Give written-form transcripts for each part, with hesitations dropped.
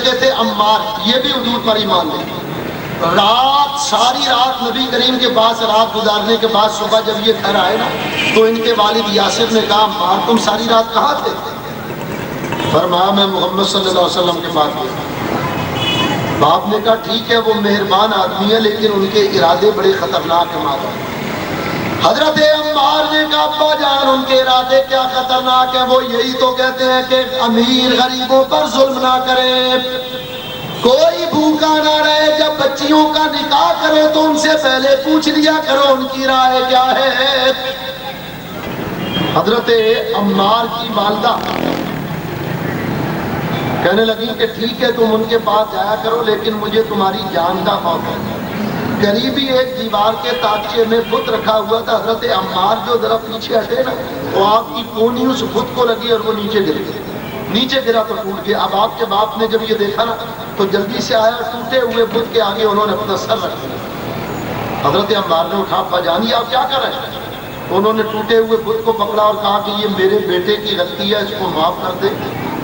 لڑکے تھے عمار، یہ بھی حضور پر ایمان لے. رات ساری رات نبی کریم کے پاس رات گزارنے کے بعد صبح جب یہ گھر آئے نا تو ان کے والد یاسر نے کہا عمار تم ساری رات کہاں تھے؟ فرمایا میں محمد صلی اللہ علیہ وسلم کے پاس گیا. باپ نے کہا ٹھیک ہے وہ مہربان آدمی ہے لیکن ان کے ارادے بڑے خطرناک ہیں ماں. حضرت عمار نے کہا ابا جان ان کے ارادے کیا خطرناک ہیں؟ وہ یہی تو کہتے ہیں کہ امیر غریبوں پر ظلم نہ کرے، کوئی بھوکا نہ رہے، جب بچیوں کا نکاح کرو تو ان سے پہلے پوچھ لیا کرو ان کی رائے کیا ہے. حضرت عمار کی والدہ کہنے لگی کہ ٹھیک ہے تم ان کے پاس جایا کرو لیکن مجھے تمہاری جان کا خوف ہے. قریبی ایک دیوار کے تاکچے میں بت رکھا ہوا تھا. حضرت عمار جو ذرا پیچھے ہٹے نا تو آپ کی کونی اس بت کو لگی اور وہ نیچے گر گئی. نیچے گرا تو ٹوٹ گیا. اب آپ کے باپ نے جب یہ دیکھا نا تو جلدی سے آیا، ٹوٹے ہوئے بت کے آگے انہوں نے اپنا سر رکھ دیا. حضرت عمار نے اٹھا ابا جان آپ کیا کر رہے ہیں؟ انہوں نے ٹوٹے ہوئے بت کو پکڑا اور کہا کہ یہ میرے بیٹے کی غلطی ہے، اس کو معاف کر دے،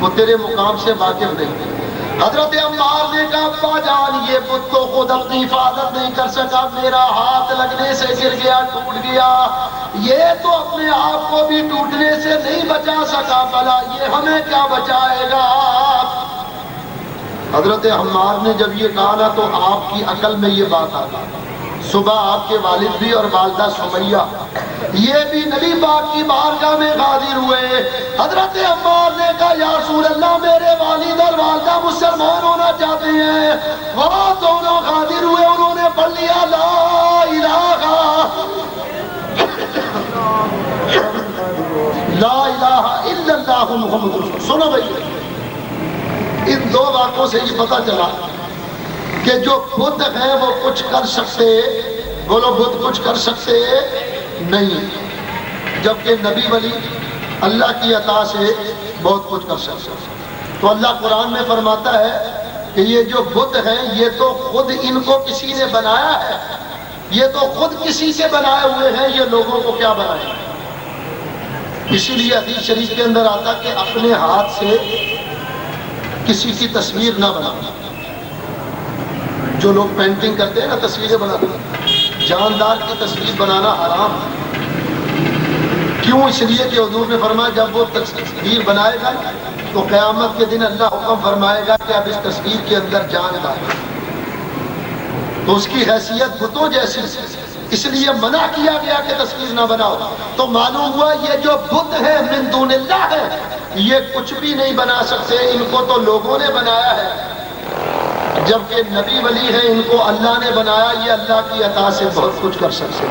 وہ تیرے مقام سے واقف نہیں. حضرت عمار نے کہا ابا جان یہ بت تو خود اپنی حفاظت نہیں کر سکا، میرا ہاتھ لگنے سے گر گیا، ٹوٹ گیا، یہ تو اپنے آپ کو بھی ٹوٹنے سے نہیں بچا سکا، بھلا یہ ہمیں کیا بچائے گا. حضرت عمار نے جب یہ کہا نا تو آپ کی عقل میں یہ بات آ گئی. صبح آپ کے والد بھی اور والدہ سمیہ یہ بھی نبی پاک کی بارگاہ میں حاضر ہوئے. حضرت عمار نے کہا یا رسول اللہ میرے والد اور والدہ مسلمان ہونا چاہتے ہیں. وہ دونوں حاضر ہوئے، انہوں نے پڑھ لیا لا الہ الا اللہ محمد رسول اللہ. سنو بھائی ان دو باتوں سے یہ پتہ چلا کہ جو بت ہیں وہ کچھ کر سکتے، بولو بت کچھ کر سکتے نہیں، جبکہ نبی ولی اللہ کی عطا سے بہت کچھ کر سکتے. تو اللہ قرآن میں فرماتا ہے کہ یہ جو بت ہیں یہ تو خود ان کو کسی نے بنایا ہے، یہ تو خود کسی سے بنائے ہوئے ہیں، یہ لوگوں کو کیا بنائے. اسی لیے حدیث شریف کے اندر آتا کہ اپنے ہاتھ سے کسی کی تصویر نہ بنانا. جو لوگ پینٹنگ کرتے ہیں نا تصویریں بناتے ہیں، جاندار کی تصویر بنانا حرام. کیوں؟ اس لیے کہ حضور نے فرمایا جب وہ تصویر بنائے گا تو قیامت کے دن اللہ حکم فرمائے گا کہ اب اس تصویر کے اندر جان ڈالو، تو اس کی حیثیت بتوں جیسی، اس لیے منع کیا گیا کہ تصویر نہ بناؤ. تو معلوم ہوا یہ جو بت ہے من دون اللہ ہے یہ کچھ بھی نہیں بنا سکتے، ان کو تو لوگوں نے بنایا ہے، جبکہ نبی ولی ہے ان کو اللہ نے بنایا، یہ اللہ کی عطا سے بہت کچھ کر سکتے.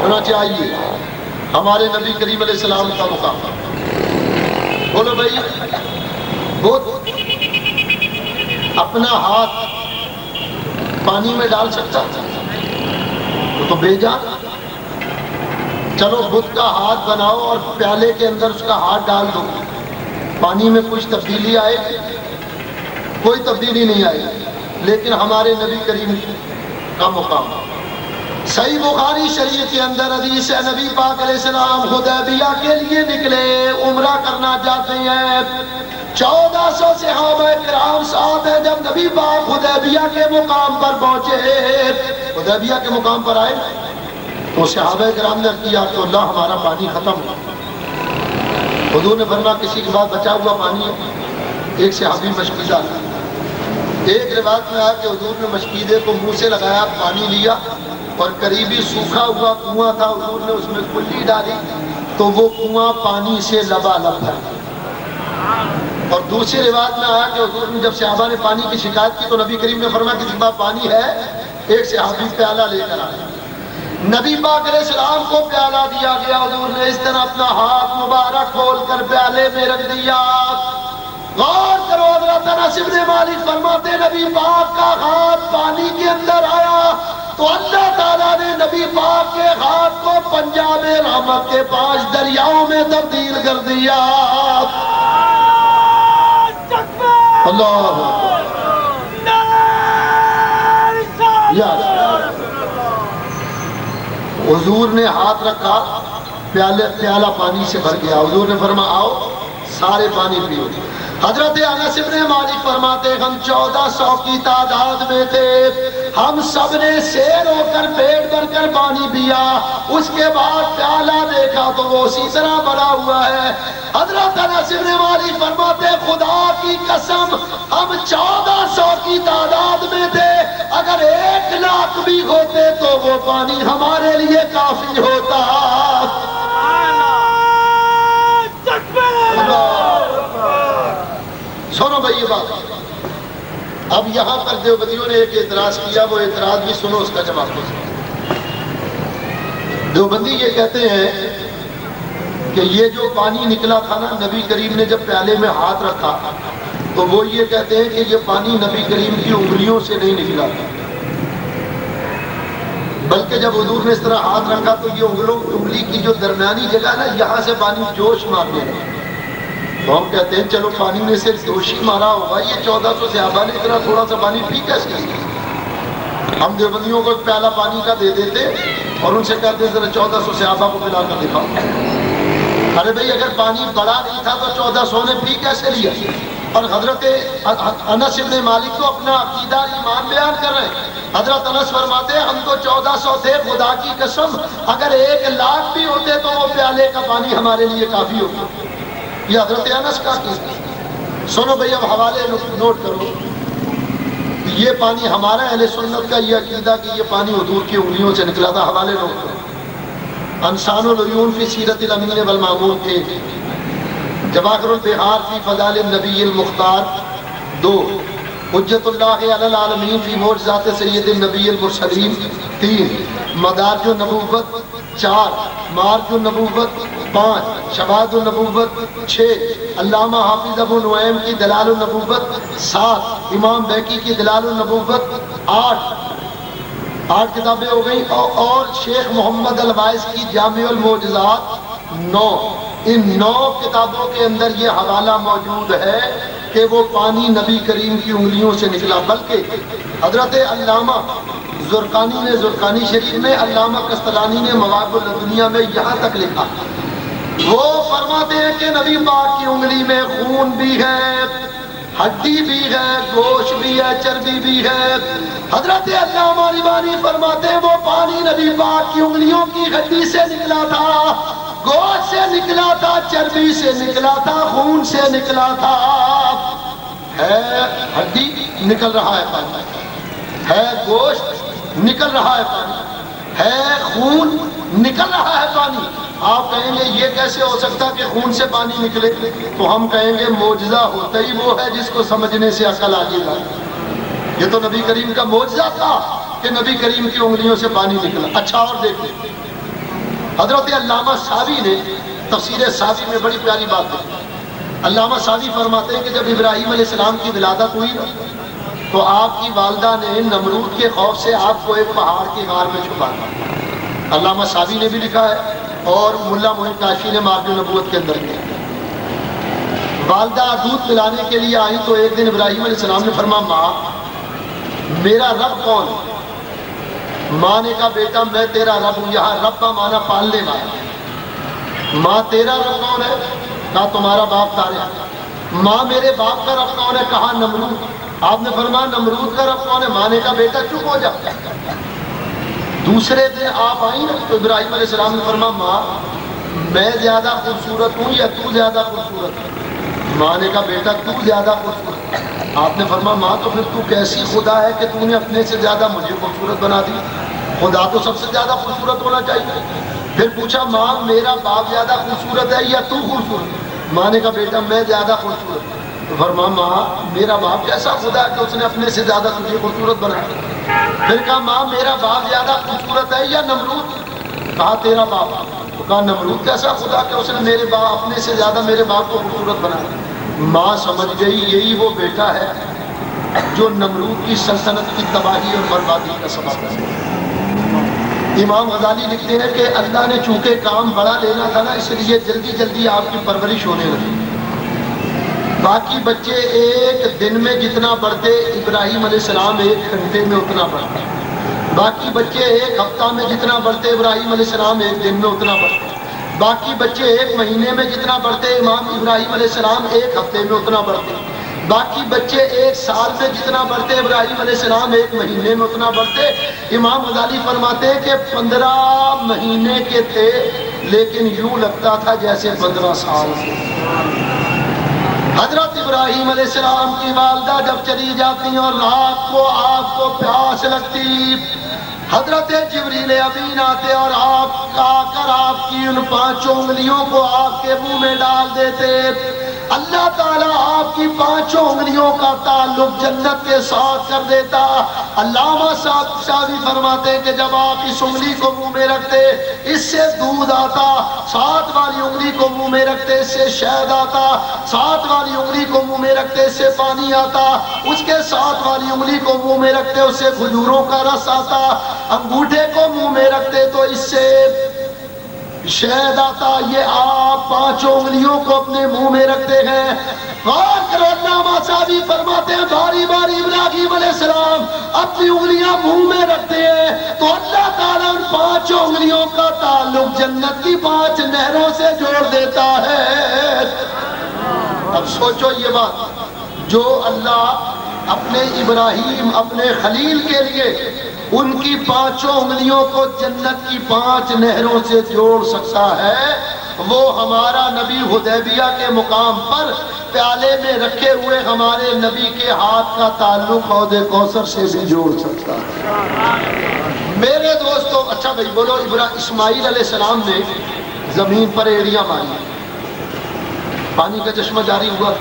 چنانچہ آئیے ہمارے نبی کریم علیہ السلام کا مقام. بولو بھائی بت اپنا ہاتھ پانی میں ڈال سکتا تو بے جان. چلو بت کا ہاتھ بناؤ اور پیالے کے اندر اس کا ہاتھ ڈال دو، پانی میں کچھ تبدیلی آئے گی؟ کوئی تبدیلی نہیں آئی. لیکن ہمارے نبی کریم کا مقام صحیح بخاری شریف کے اندر حدیث ہے نبی پاک علیہ السلام حدیبیہ کے لیے نکلے، عمرہ کرنا چاہتے ہیں. 1400 صحابہ کرام ساتھ ہیں. جب نبی پاک حدیبیہ کے مقام پر پہنچے، حدیبیہ کے مقام پر آئے تو صحابہ کرام نے کیا تو اللہ ہمارا پانی ختم ہوا. حضور نے فرمایا کسی کے بعد بچا ہوا پانی ہے؟ ایک صحابی مشکیدہ تھا. ایک روایت میں آیا کہ حضور نے مشکیدے کو منہ سے لگایا، پانی لیا اور قریبی سوکھا ہوا کنواں تھا، حضور نے اس میں کلی ڈالی تو وہ کنواں پانی سے لبالب تھا. اور دوسری روایت میں آیا کہ حضور نے جب صحابہ نے پانی کی شکایت کی تو نبی کریم نے فرمایا کسی کے پاس پانی ہے؟ ایک صحابی پیالہ لے کر آیا، نبی پاک علیہ السلام کو پیالہ دیا گیا. حضور نے اس طرح اپنا ہاتھ مبارک کھول کر پیالے میں رکھ دیا. غور کرو حضرت انس بن مالک فرماتے نبی پاک کا ہاتھ پانی کے اندر آیا تو اللہ تعالیٰ نے نبی پاک کے ہاتھ کو پنجاب رحمت کے 5 دریاؤں میں تبدیل کر دیا. اللہ حضور نے ہاتھ رکھا، پیالہ پانی سے بھر گیا. حضور نے فرمایا آؤ سارے پانی پیو. حضرت انس بن مالک فرماتے ہم 1400 کی تعداد میں تھے، ہم سب نے سیر ہو کر پیٹ بھر کر پانی پیا، اس کے بعد پیالہ دیکھا تو وہ اسی طرح بھرا ہوا ہے۔ حضرت انس بن مالک فرماتے خدا کی قسم ہم 1400 کی تعداد میں تھے، اگر 1,00,000 بھی ہوتے تو وہ پانی ہمارے لیے کافی ہوتا۔ سنو بھائی یہ بات، اب یہاں پر دیوبندیوں نے ایک اعتراض کیا، وہ اعتراض بھی سنو، اس کا جواب دو۔ دیوبندی یہ کہتے ہیں کہ یہ جو پانی نکلا تھا نا، نبی کریم نے جب پیالے میں ہاتھ رکھا تو وہ یہ کہتے ہیں کہ یہ پانی نبی کریم کی انگلیوں سے نہیں نکلا، بلکہ جب حضور نے اس طرح ہاتھ رکھا تو یہ انگلی کی جو درمیانی جگہ نا، یہاں سے پانی جوش مارنے لگا۔ تو ہم کہتے ہیں چلو پانی نے صرف جوش ہی مارا ہوگا، یہ 1400 صحابہ نے اتنا تھوڑا سا پانی پی کیسے کیا؟ ہم دیوبندیوں کو پیالہ پانی کا دے دیتے اور ان سے کہتے ہیں ذرا 1400 صحابہ کو پلا کر دکھاؤ۔ ارے بھائی اگر پانی بڑا نہیں تھا تو 1400 نے پی کیسے لیا؟ اور حضرت انس بن مالک تو اپنا عقیدہ ایمان بیان کر رہے ہیں۔ حضرت انس فرماتے ہیں ہم تو 1400 تھے، خدا کی قسم اگر 1,00,000 بھی ہوتے تو وہ پیالے کا پانی ہمارے لیے کافی ہوتا۔ یہ حضرت انس کا قصہ۔ سنو بھئی اب حوالے نوٹ کرو، یہ پانی ہمارا اہل سنت کا یہ عقیدہ کہ یہ پانی حضور کی انگلیوں سے نکلا تھا، حوالے نوٹ کرو۔ انسان العیون فی سیرت الامین والمامون کے، جواہر البحار فی فضائل النبی المختار 2، حجت اللہ علی العالمین فی معجزات سید النبی المرسلین 3، مدارج النبوت 4، مارج النبوت 5، شواہد النبوت 6، علامہ حافظ ابو نعیم کی دلال النبوت 7، امام بیکی کی دلال النبوت 8 کتابیں ہو گئیں، اور شیخ محمد الوائز کی جامع المعجزات 9۔ ان 9 کتابوں کے اندر یہ حوالہ موجود ہے کہ وہ پانی نبی کریم کی انگلیوں سے نکلا، بلکہ حضرت علامہ زرقانی نے زرقانی شریف میں، علامہ قسطلانی نے مواہب الدنیا میں یہاں تک لکھا، وہ فرماتے ہیں کہ نبی پاک کی انگلی میں خون بھی ہے، ہڈی بھی ہے، گوشت بھی ہے، چربی بھی ہے۔ حضرت علامہ ربانی فرماتے ہیں وہ پانی نبی پاک کی انگلیوں کی ہڈی سے نکلا تھا، گوشت سے نکلا تھا، چربی سے نکلا تھا، خون سے نکلا تھا۔ ہے ہڈی نکل رہا ہے پانی، ہے گوشت نکل رہا ہے پانی، ہے خون نکل رہا ہے پانی۔ آپ کہیں گے یہ کیسے ہو سکتا کہ خون سے پانی نکلے؟ تو ہم کہیں گے معجزہ ہوتا ہی وہ ہے جس کو سمجھنے سے عقل آگے گا۔ یہ تو نبی کریم کا معجزہ تھا کہ نبی کریم کی انگلیوں سے پانی نکلا۔ اچھا اور دیکھیں، حضرت علامہ ساوی نے تفسیر ساوی میں بڑی پیاری بات ہے۔ علامہ ساوی فرماتے ہیں کہ جب ابراہیم علیہ السلام کی ولادت ہوئی تو آپ کی والدہ نے نمرود کے خوف سے آپ کو ایک پہاڑ کی غار میں چھپا دیا۔ علامہ ساوی نے بھی لکھا ہے اور ملا معین کاشی نے معرج النبوت کے اندر کیا۔ والدہ دودھ پلانے کے لیے آئی تو ایک دن ابراہیم علیہ السلام نے فرمایا ماں میرا رب کون؟ ماں نے کہا بیٹا میں تیرا رب ہوں۔ یہاں رب کا معنی پالنے والا۔ ماں تیرا رب کون ہے؟ کہا تمہارا باپ طارق۔ ماں میرے باپ کا رب کون ہے؟ کہا نمرود۔ آپ نے فرمایا نمرود کا رب کون ہے؟ ماں نے کہا بیٹا چپ ہو جا۔ دوسرے دن آپ آئی نا تو ابراہیم علیہ السلام نے فرمایا ماں میں زیادہ خوبصورت ہوں یا تو زیادہ خوبصورت ہے؟ ماں نے کہا بیٹا تو زیادہ خوبصورت۔ آپ نے فرمایا ماں تو پھر تو کیسی خدا ہے کہ تو نے اپنے سے زیادہ مجھے خوبصورت بنا دی؟ خدا تو سب سے زیادہ خوبصورت ہونا چاہیے۔ پھر پوچھا ماں میرا باپ زیادہ خوبصورت ہے یا تو خوبصورت؟ ماں نے کہا بیٹا میں زیادہ خوبصورت۔ تو فرمایا ماں میرا باپ کیسا خدا ہے کہ اس نے اپنے سے زیادہ تجھے خوبصورت بنایا؟ پھر کہا ماں میرا باپ زیادہ خوبصورت ہے یا نمرود؟ کہا تیرا باپ۔ تو کہا نمرود کیسا خدا کہ اس نے میرے باپ اپنے سے زیادہ میرے باپ کو خوبصورت بنایا؟ ماں سمجھ گئی یہی وہ بیٹا ہے جو نمرود کی سلطنت کی تباہی اور بربادی کا سبب ہے۔ امام غزالی لکھتے ہیں کہ اللہ نے چونکہ کام بڑا لینا تھا نا اس لیے جلدی جلدی آپ کی پرورش ہونے لگی۔ باقی بچے ایک دن میں جتنا بڑھتے ابراہیم علیہ السلام 1 گھنٹے میں اتنا بڑھتے، باقی بچے ایک ہفتہ میں جتنا بڑھتے ابراہیم علیہ السلام 1 دن میں اتنا بڑھتے۔ باقی بچے ایک مہینے میں جتنا بڑھتے امام ابراہیم علیہ السلام ایک ہفتے میں اتنا بڑھتے، باقی بچے ایک سال میں جتنا بڑھتے ابراہیم علیہ السلام ایک مہینے میں اتنا بڑھتے۔ امام غزالی فرماتے ہیں کہ 15 مہینے کے تھے لیکن یوں لگتا تھا جیسے 15 سال سے۔ حضرت ابراہیم علیہ السلام کی والدہ جب چلی جاتی اور رات کو آپ کو پیاس لگتی، حضرت جبریل امین آتے اور آپ آ کر آپ کی ان 5 انگلیوں کو آپ کے منہ میں ڈال دیتے۔ اللہ تعالیٰ آپ کی 5 انگلیوں کا تعلق جنت کے ساتھ کر دیتا۔ علامہ صاحب شاہی فرماتے ہیں کہ جب آپ اس انگلی کو منہ میں رکھتے اس سے دودھ آتا، 7 والی انگلی کو منہ میں رکھتے اس سے شہد آتا، 7 والی انگلی کو منہ میں رکھتے اس سے پانی آتا، اس کے 7 والی انگلی کو منہ میں رکھتے اس سے کھجوروں کا رس آتا، انگوٹھے کو منہ میں رکھتے تو اس سے شہد آتا۔ یہ آپ 5 انگلیوں کو اپنے منہ میں رکھتے ہیں۔ غور کرو، علامہ صاحبی فرماتے ہیں باری باری ابراہیم علیہ السلام اپنی انگلیاں منہ میں رکھتے ہیں تو اللہ تعالیٰ ان 5 انگلیوں کا تعلق جنت کی 5 نہروں سے جوڑ دیتا ہے۔ اب سوچو یہ بات، جو اللہ اپنے ابراہیم اپنے خلیل کے لیے ان کی 5 انگلیوں کو جنت کی 5 نہروں سے جوڑ سکتا ہے، وہ ہمارا نبی حدیبیہ کے مقام پر پیالے میں رکھے ہوئے ہمارے نبی کے ہاتھ کا تعلق حوض کوثر سے بھی جوڑ سکتا ہے۔ میرے دوستو، اچھا بھائی بولو، اسماعیل علیہ السلام نے زمین پر ایڑیاں ماری، پانی کا چشمہ جاری ہوا،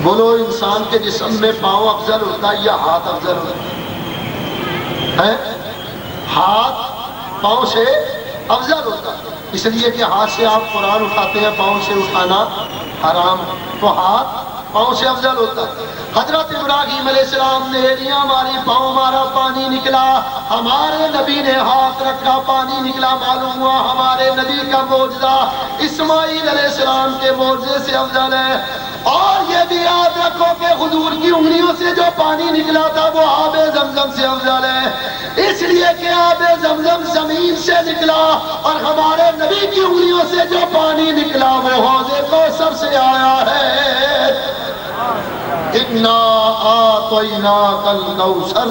بولو انسان کے جسم میں پاؤں افضل ہوتا ہے یا ہاتھ افضل ہوتا ہے؟ ہاتھ پاؤں سے افضل ہوتا ہے، اس لیے کہ ہاتھ سے آپ قرآن اٹھاتے ہیں، پاؤں سے اٹھانا حرام، تو ہاتھ پاؤں سے افضل ہوتا ہے۔ حضرت ابراہیم علیہ السلام نے ایڑیاں ماری، پاؤں مارا، پانی نکلا، ہمارے نبی نے ہاتھ رکھا، پانی نکلا، معلوم ہوا ہمارے نبی کا معجزہ اسماعیل علیہ السلام کے معجزے سے افضل ہے۔ اور یہ بھی یاد رکھو کہ حضور کی انگلیوں سے جو پانی نکلا تھا وہ آب زمزم سے افضل ہے، اس لیے کہ آب زمزم زمین سے نکلا اور ہمارے نبی کی انگلیوں سے جو پانی نکلا وہ حوض کوثر سے آیا ہے۔ اِنَّا أَعْطَيْنَاكَ الْكَوْثَرَ،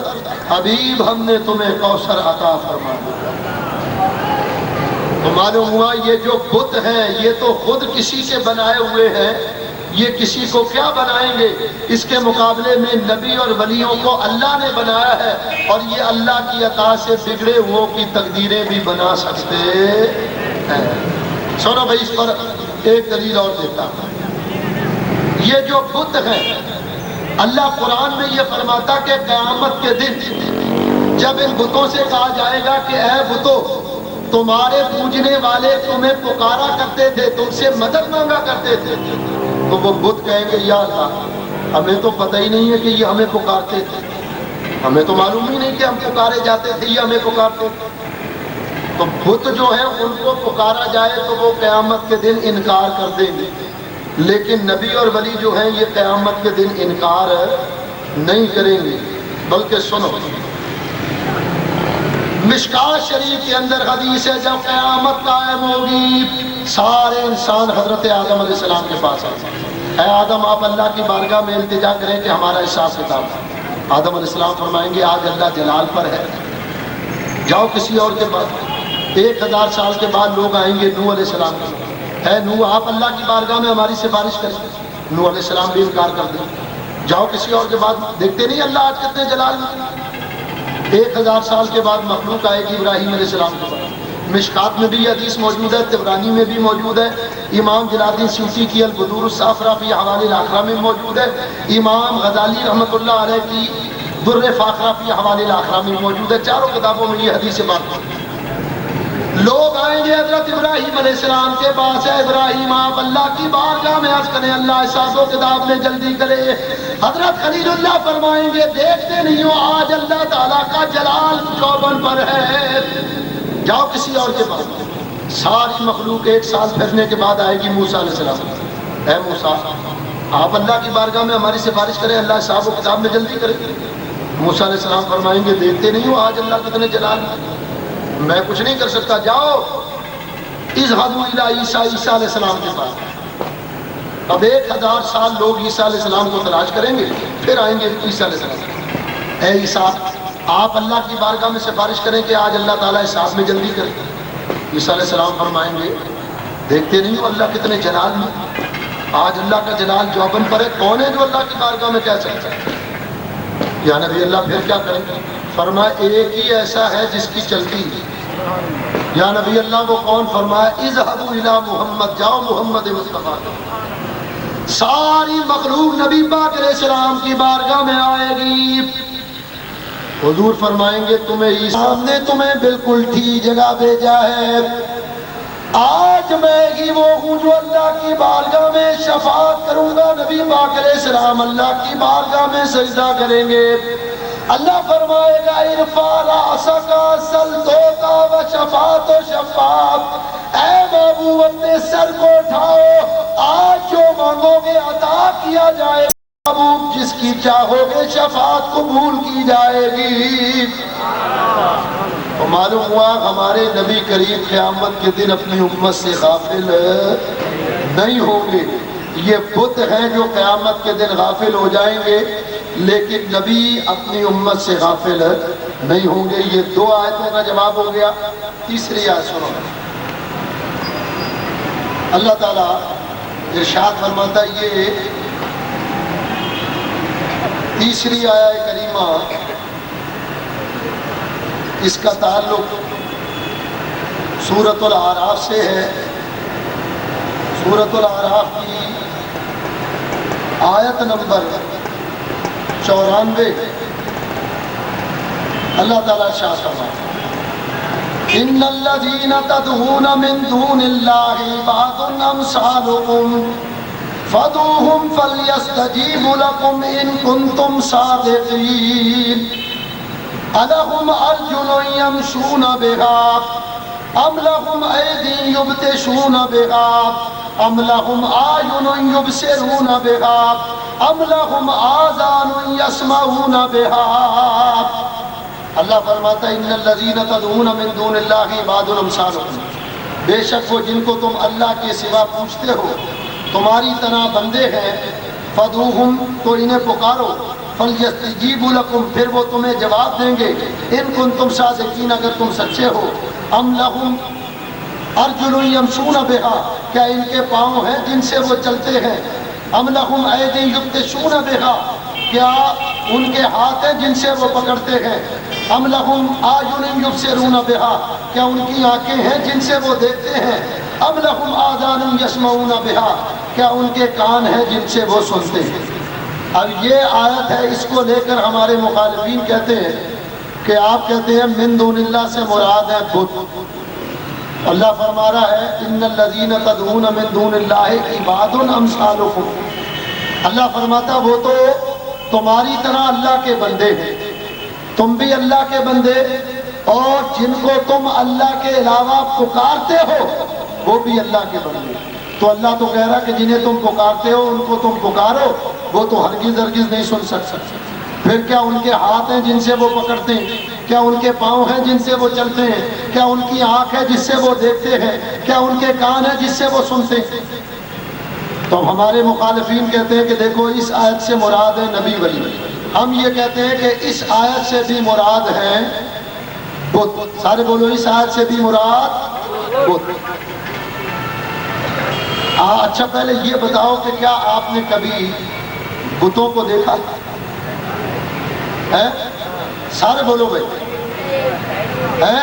حبیب ہم نے تمہیں کوثر عطا فرما دیا۔ تو معلوم ہوا یہ جو بت ہیں یہ تو خود کسی کے بنائے ہوئے ہیں، یہ کسی کو کیا بنائیں گے؟ اس کے مقابلے میں نبی اور ولیوں کو اللہ نے بنایا ہے، اور یہ اللہ کی عطا سے بگڑے ہوئوں کی تقدیریں بھی بنا سکتے ہیں۔ سنو بھائی، اس پر ایک دلیل اور دیتا ہوں۔ یہ جو بت ہیں، اللہ قرآن میں یہ فرماتا کہ قیامت کے دن جب ان بتوں سے کہا جائے گا کہ اے بتو، تمہارے پوجنے والے تمہیں پکارا کرتے تھے، تم سے مدد مانگا کرتے تھے، تو وہ بت کہیں گے یا اللہ ہمیں تو پتہ ہی نہیں ہے کہ یہ ہمیں پکارتے تھے، ہمیں تو معلوم ہی نہیں کہ ہم پکارے جاتے تھے، یہ ہمیں پکارتے تھے۔ تو بت جو ہیں ان کو پکارا جائے تو وہ قیامت کے دن انکار کر دیں گے، لیکن نبی اور ولی جو ہیں یہ قیامت کے دن انکار نہیں کریں گے، بلکہ سنو، مشکات شریف کے اندر حدیث ہے جب قیامت قائم ہوگی سارے انسان حضرت آدم علیہ السلام کے پاس آئے، اے آدم آپ اللہ کی بارگاہ میں التجا کریں کہ ہمارا حساب کتاب۔ آدم علیہ السلام فرمائیں گے آج اللہ جلال پر ہے، جاؤ کسی اور کے پاس۔ 1000 سال کے بعد لوگ آئیں گے نوح علیہ السلام کے، اے نوح آپ اللہ کی بارگاہ میں ہماری سفارش کریں۔ نوح علیہ السلام بھی انکار کر دیں، جاؤ کسی اور کے بعد۔ دیکھتے نہیں اللہ آج کتنے جلال میں۔ 1000 سال کے بعد مخلوق آئے گی ابراہیم علیہ السلام کے بعد۔ مشکات میں بھی یہ حدیث موجود ہے، طبرانی میں بھی موجود ہے، امام جلال الدین سیوطی کی البدور الصافرہ فی حوالے الاخرہ میں موجود ہے، امام غزالی رحمۃ اللہ علیہ کی در فاخرہ فی حوالے الاخرہ میں موجود ہے، چاروں کتابوں میں یہ حدیث بات ہے۔ لوگ آئیں گے حضرت ابراہیم علیہ السلام کے پاس، ہے ابراہیم آپ اللہ کی بارگاہ میں عرض کریں، اللہ حساب و کتاب میں جلدی کرے۔ حضرت خلیل اللہ فرمائیں گے دیکھتے نہیں ہو آج اللہ تعالیٰ کا جلال چوبن پر ہے، جاؤ کسی اور کے پاس۔ ساری مخلوق 1 سال پھرنے کے بعد آئے گی موسیٰ علیہ السلام، اے موسیٰ آپ اللہ کی بارگاہ میں ہماری سفارش کریں، اللہ حساب و کتاب میں جلدی کرے۔ موسیٰ علیہ السلام فرمائیں گے دیکھتے نہیں ہو آج اللہ کتنے جلال، میں کچھ نہیں کر سکتا، جاؤ اذهبوا الی عیسیٰ، عیسیٰ علیہ السلام کے پاس۔ اب 1000 سال لوگ عیسیٰ علیہ السلام کو تلاش کریں گے، پھر آئیں گے عیسیٰ علیہ السلام۔ اے عیسیٰ، آپ اللہ کی بارگاہ میں سفارش کریں کہ آج اللہ تعالیٰ حساب میں جلدی کرے۔ عیسیٰ علیہ السلام فرمائیں گے دیکھتے نہیں ہو اللہ کتنے جلال میں، آج اللہ کا جلال جوبن پر ہے، کون ہے جو اللہ کی بارگاہ میں کہہ سکتا ہے؟ یا نبی اللہ پھر کیا کریں؟ فرمایا ایک ہی ایسا ہے جس کی چلتی ہے۔ یا نبی اللہ وہ کون؟ فرمایا اذهبوا الی محمد، جاؤ محمد مصطفیٰ۔ ساری مخلوق نبی پاک علیہ السلام کی بارگاہ میں آئے گی۔ حضور فرمائیں گے تمہیں عیسیٰ نے تمہیں بالکل ٹھیک جگہ بھیجا ہے، آج میں ہی وہ ہوں جو اللہ کی بارگاہ میں شفاعت کروں گا۔ نبی پاک علیہ السلام اللہ کی بارگاہ میں سجدہ کریں گے، اللہ فرمائے گا ارفع رأسک سل توتا و شفاعت و شفاعت، اے محبوب اپنے سر کو اٹھاؤ، آج جو مانگو گے عطا کیا جائے گا، محبوب جس کی چاہو گے شفاعت قبول کی جائے گی۔ تو معلوم ہوا ہمارے نبی کریم قیامت کے دن اپنی امت سے غافل نہیں ہوں گے۔ یہ بت ہیں جو قیامت کے دن غافل ہو جائیں گے، لیکن نبی اپنی امت سے غافل نہیں ہوں گے۔ یہ 2 آیتوں کا جواب ہو گیا۔ تیسری آیت سنو، اللہ تعالیٰ ارشاد فرماتا ہے، یہ تیسری آیت کریمہ اس کا تعلق سورۃ الاعراف سے ہے۔ سورۃ الاعراف کی آیت نمبر 94 اللہ تعالیٰ ارشاد فرماتا ہے ان الذین تدعون من دون اللہ عباد امثالکم فادعوہم فلیستجیبوا لکم ان کنتم صادقین أَلَهُمْ أَرْجُلٌ يَمْشُونَ بِهَا أَمْ لَهُمْ أَيْدٍ يُبْطِشُونَ بِهَا أَمْ لَهُمْ أَعْيُنٌ يُبْصِرُونَ بِهَا أَمْ لَهُمْ آذَانٌ يَسْمَعُونَ بِهَا۔ اللہ فرماتا ہے ان الذین تدعون من دون اللہ عباد امثالکم، بے شک وہ جن کو تم اللہ کے سوا پوچھتے ہو تمہاری طرح بندے ہیں، فادعوہم تو انہیں پکارو، فَلْيَسْتَجِيبُوا لَكُمْ پھر وہ تمہیں جواب دیں گے، ان کنتم صادقین اگر تم سچے ہو۔ ام لہم ارجل یمشون بہا، کیا ان کے پاؤں ہیں جن سے وہ چلتے ہیں؟ ام لہم ایدی یبطشون بہا، کیا ان کے ہاتھ ہیں جن سے وہ پکڑتے ہیں؟ ام لہم اعین یبصرون بہا، کیا ان کی آنکھیں ہیں جن سے وہ دیکھتے ہیں؟ ام لہم آذان یسمعون بہا، کیا ان کے کان ہیں جن سے وہ سنتے ہیں؟ اب یہ آیت ہے، اس کو لے کر ہمارے مخالفین کہتے ہیں کہ آپ کہتے ہیں من دون اللہ سے مراد ہے بت۔ اللہ فرما رہا ہے ان الذین تدعون من دون اللہ عباد امثالکم، اللہ فرماتا وہ تو تمہاری طرح اللہ کے بندے ہیں، تم بھی اللہ کے بندے، اور جن کو تم اللہ کے علاوہ پکارتے ہو وہ بھی اللہ کے بندے۔ تو اللہ تو کہہ رہا کہ جنہیں تم پکارتے ہو ان کو تم پکارو، وہ تو ہرگز نہیں سن سکتے۔ پھر کیا ان کے ہاتھ ہیں جن سے وہ پکڑتے ہیں؟ کیا ان کے پاؤں ہیں جن سے وہ چلتے ہیں؟ کیا ان کی آنکھ ہے جس سے وہ دیکھتے ہیں؟ کیا ان کے کان ہیں جس سے وہ سنتے ہیں؟ تو ہمارے مخالفین کہتے ہیں کہ دیکھو اس آیت سے مراد ہے نبی ولی، ہم یہ کہتے ہیں کہ اس آیت سے بھی مراد ہے بت۔ سارے بولو اس آیت سے بھی مراد بت۔ اچھا پہلے یہ بتاؤ کہ کیا آپ نے کبھی بتوں کو دیکھا ہے؟ سارے بولو بھائی، ہے؟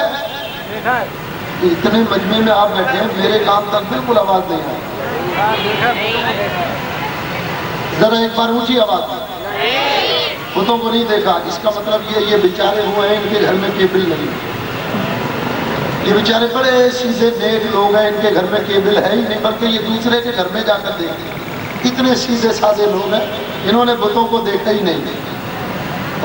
اتنے مجمع میں آپ بیٹھے ہیں، میرے کام تک بالکل آواز نہیں آئی، ذرا ایک بار اونچی آواز میں۔ بتوں کو نہیں دیکھا، اس کا مطلب یہ بیچارے ہوئے ہیں ان کے گھر میں کیبل نہیں، یہ بیچارے بڑے سیدھے نیک لوگ ہیں، ان کے گھر میں کیبل ہے ہی نہیں، بلکہ یہ دوسرے کے گھر میں جا کر دیکھتے ہیں۔ اتنے سیدھے سادے لوگ ہیں، انہوں نے بتوں کو دیکھا ہی نہیں۔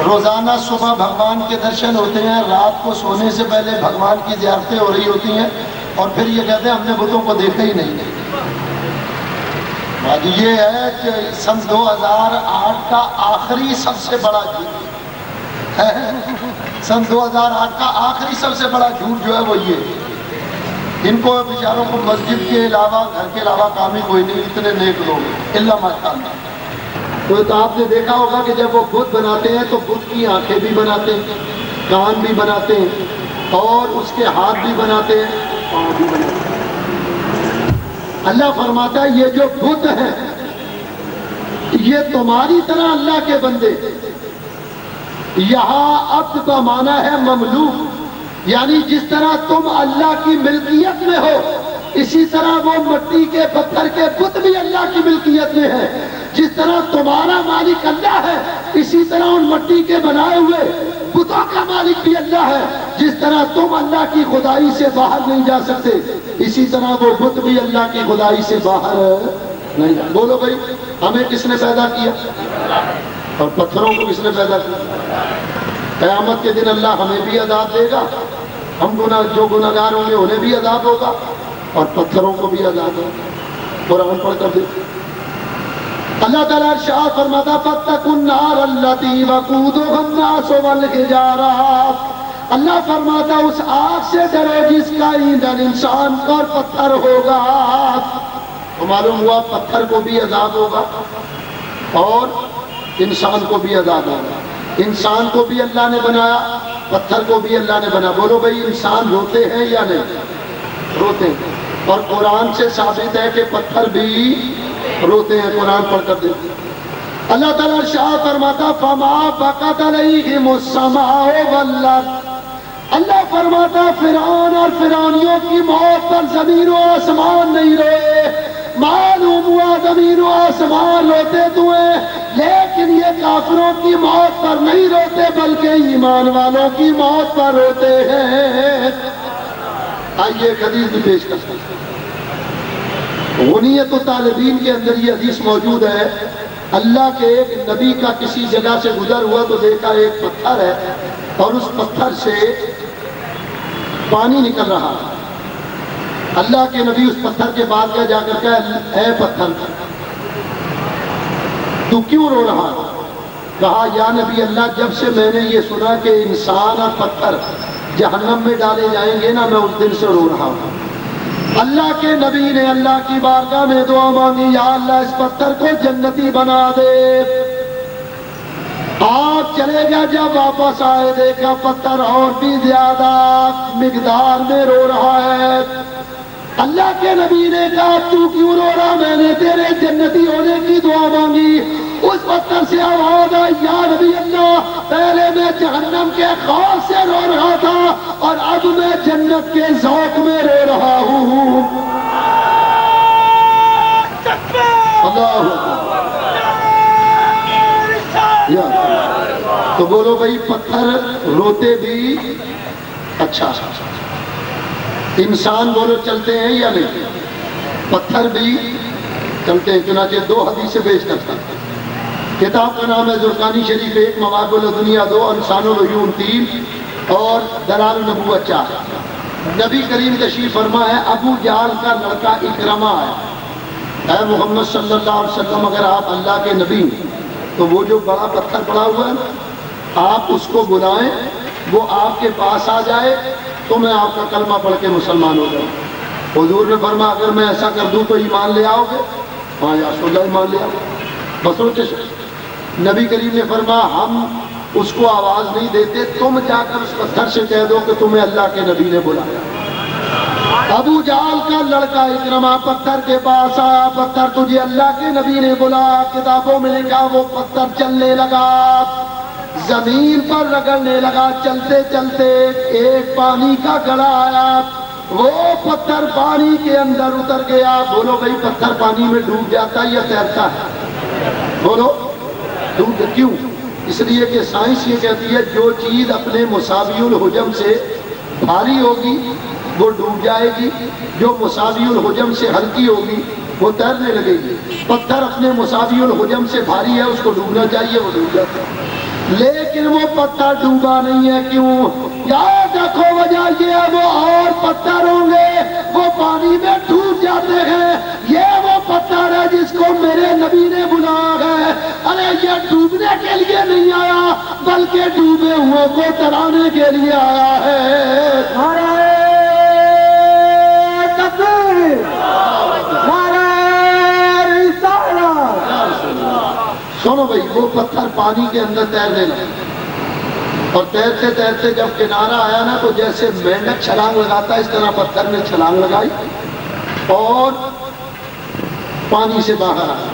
روزانہ صبح بھگوان کے درشن ہوتے ہیں، رات کو سونے سے پہلے بھگوان کی زیارتیں ہو رہی ہوتی ہیں، اور پھر یہ کہتے ہیں ہم نے بتوں کو دیکھا ہی نہیں۔ یہ ہے کہ سن 2008 کا آخری سب سے بڑا جھوٹ ہے، سن 2008 کا آخری سب سے بڑا جھوٹ جو ہے وہ یہ ان کو بیچاروں کو مسجد کے علاوہ گھر کے علاوہ کام ہی کوئی نہیں، اتنے نیک لوگ الا ماشاء اللہ۔ تو آپ نے دیکھا ہوگا کہ جب وہ بت بناتے ہیں تو بت کی آنکھیں بھی بناتے ہیں، کان بھی بناتے ہیں اور اس کے ہاتھ بھی بناتے ہیں، پاؤں بھی بناتے ہیں۔ اللہ فرماتا ہے یہ جو بت ہیں یہ تمہاری طرح اللہ کے بندے، یہاں عبد کا معنی ہے مملوک، یعنی جس طرح تم اللہ کی ملکیت میں ہو اسی طرح وہ مٹی کے پتھر کے بت بھی اللہ کی ملکیت میں ہے۔ جس طرح تمہارا مالک اللہ ہے اسی طرح ان مٹی کے بنائے ہوئے بتوں کا مالک بھی اللہ ہے۔ جس طرح تم اللہ کی خدائی سے باہر نہیں جا سکتے اسی طرح وہ بت بھی اللہ کی خدائی سے باہر نہیں جا۔ بولو بھائی ہمیں کس نے پیدا کیا اور پتھروں کو کس نے پیدا کیا؟ قیامت کے دن اللہ ہمیں بھی عذاب دے گا، ہم جو گناہگار ہوں گے انہیں بھی عذاب ہوگا اور پتھروں کو بھی عذاب ہوگا۔ قرآن پڑھ کر دیکھیں اللہ تعالیٰ ارشاد فرماتا فاتقوا النار التي وقودها الناس والحجارة، اللہ فرماتا اس آگ سے ڈرو جس کا ایندھن انسان اور پتھر ہوگا۔ تو معلوم ہوا پتھر کو بھی عذاب ہوگا اور انسان کو بھی عذاب ہوگا۔ انسان کو بھی اللہ نے بنایا، پتھر کو بھی اللہ نے بنایا۔ بولو بھائی انسان روتے ہیں یا نہیں؟ روتے ہیں، اور قرآن سے ثابت ہے کہ پتھر بھی روتے ہیں۔ قرآن پڑھ کر دیتے اللہ تعالیٰ ارشاد فرماتا فما بقت علیہم السماء والارض، اللہ فرماتا فرعون اور فرعونیوں کی موت پر زمین و آسمان نہیں روئے۔ معلوم ہوا زمین و آسمان روتے تو ہیں لیکن یہ کافروں کی موت پر نہیں روتے بلکہ ایمان والوں کی موت پر روتے ہیں۔ آئیے ایک حدیث بھی پیش کرتے ہیں، غنیت الطالبین کے اندر یہ حدیث موجود ہے۔ اللہ کے ایک نبی کا کسی جگہ سے گزر ہوا تو دیکھا ایک پتھر ہے اور اس پتھر سے پانی نکل رہا۔ اللہ کے نبی اس پتھر کے بعد کیا جا کر کہا اے پتھر تو کیوں رو رہا؟ کہا یا نبی اللہ جب سے میں نے یہ سنا کہ انسان اور پتھر جہنم میں ڈالے جائیں گے نا میں اس دن سے رو رہا ہوں۔ اللہ کے نبی نے اللہ کی بارگاہ میں دعا مانگی یا اللہ اس پتھر کو جنتی بنا دے۔ آپ چلے گیا، جب واپس آئے دیکھا پتھر اور بھی زیادہ مقدار میں رو رہا ہے۔ اللہ کے نبی نے کہا تو کیوں رو رہا؟ میں نے تیرے جنتی ہونے کی دعا مانگی۔ اس پتھر سے آواز آئی یا نبی اللہ پہلے میں جہنم کے خوف سے رو رہا تھا اور اب میں جنت کے ذوق میں رو رہا ہوں۔ اللہ تو بولو بھائی پتھر روتے بھی اچھا، انسان بولو چلتے ہیں یا نہیں؟ پتھر بھی چلتے ہیں۔ چنانچہ دو حدیثیں پیش کرتا ہوں۔ کتاب کا نام ہے زرقانی شریف 1، مواقع الدنیا 2، انسان العیون 3 اور دلال النبوت 4۔ نبی کریم تشریف فرما ہے ابو جہل کا لڑکا اکرمہ ہے۔ اے محمد صلی اللہ علیہ وسلم اگر آپ اللہ کے نبی تو وہ جو بڑا پتھر پڑا ہوا ہے آپ اس کو بلائیں، وہ آپ کے پاس آ جائے تو میں آپ کا کلمہ پڑھ کے مسلمان ہو جاؤں۔ حضور نے فرمایا اگر میں ایسا کر دوں تو ایمان لے آؤ گے؟ ہاں یا رسول اللہ ایمان لے آؤ۔ بس روتے نبی کریم نے فرمایا ہم اس کو آواز نہیں دیتے، تم جا کر اس پتھر سے کہہ دو کہ تمہیں اللہ کے نبی نے بلایا۔ ابو جہل کا لڑکا اکرمہ پتھر کے پاس آیا، پتھر تجھے اللہ کے نبی نے بلایا۔ کتابوں میں لکھا وہ پتھر چلنے لگا، زمین پر رگڑنے لگا۔ چلتے چلتے ایک پانی کا گڑھا آیا، وہ پتھر پانی کے اندر اتر گیا۔ بولو بھائی پتھر پانی میں ڈوب جاتا ہے یا تیرتا ہے؟ بولو ڈوب کیوں؟ اس لیے کہ سائنس یہ کہتی ہے جو چیز اپنے مساوی الحجم سے بھاری ہوگی وہ ڈوب جائے گی، جو مساوی الحجم سے ہلکی ہوگی وہ تیرنے لگے گی۔ پتھر اپنے مساوی الحجم سے بھاری ہے، اس کو ڈوبنا چاہیے، وہ ڈوب جاتا ہے۔ لیکن وہ پتھر ڈوبا نہیں ہے، کیوں؟ یاد رکھو وجہ یہ ہے وہ اور پتھر ہوں گے وہ پانی میں ڈوب جاتے ہیں، یہ وہ پتھر ہے جس کو میرے نبی نے بلایا ہے۔ ارے یہ ڈوبنے کے لیے نہیں آیا بلکہ ڈوبے ہوئے کو ترانے کے لیے آیا ہے۔ تکبیر، نعرہ رسالت۔ سنو بھائی، وہ پتھر پانی کے اندر تیرنے لگے اور تیرتے تیرتے جب کنارہ آیا نا تو جیسے مینڈک چھلانگ لگاتا ہے اس طرح پتھر نے چھلانگ لگائی اور پانی سے باہر آیا۔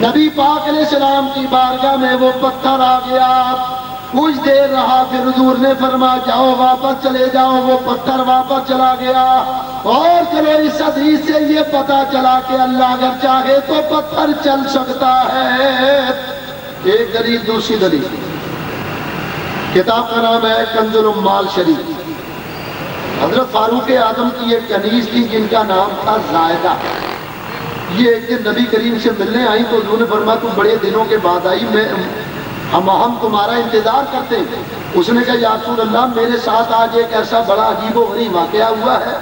نبی پاک علیہ السلام کی بارگاہ میں وہ پتھر آ گیا، کچھ دیر رہا، پھر حضور نے فرمایا جاؤ واپس چلے جاؤ، وہ پتھر واپس چلا گیا۔ اور چلو اس حدیث سے یہ پتا چلا کہ اللہ اگر چاہے تو پتھر چل سکتا ہے۔ ایک دلیل، دوسری دلیل، کتاب کا نام ہے کنز العمال شریف۔ حضرت فاروق اعظم کی ایک کنیز تھی جن کا نام تھا زائدہ۔ یہ ایک دن نبی کریم سے ملنے آئی تو انہوں نے فرمایا تم بڑے دنوں کے بعد آئی، ہم تمہارا انتظار کرتے ہیں۔ اس نے کہا یا رسول اللہ میرے ساتھ آج ایک ایسا بڑا عجیب و غریب واقعہ ہوا ہے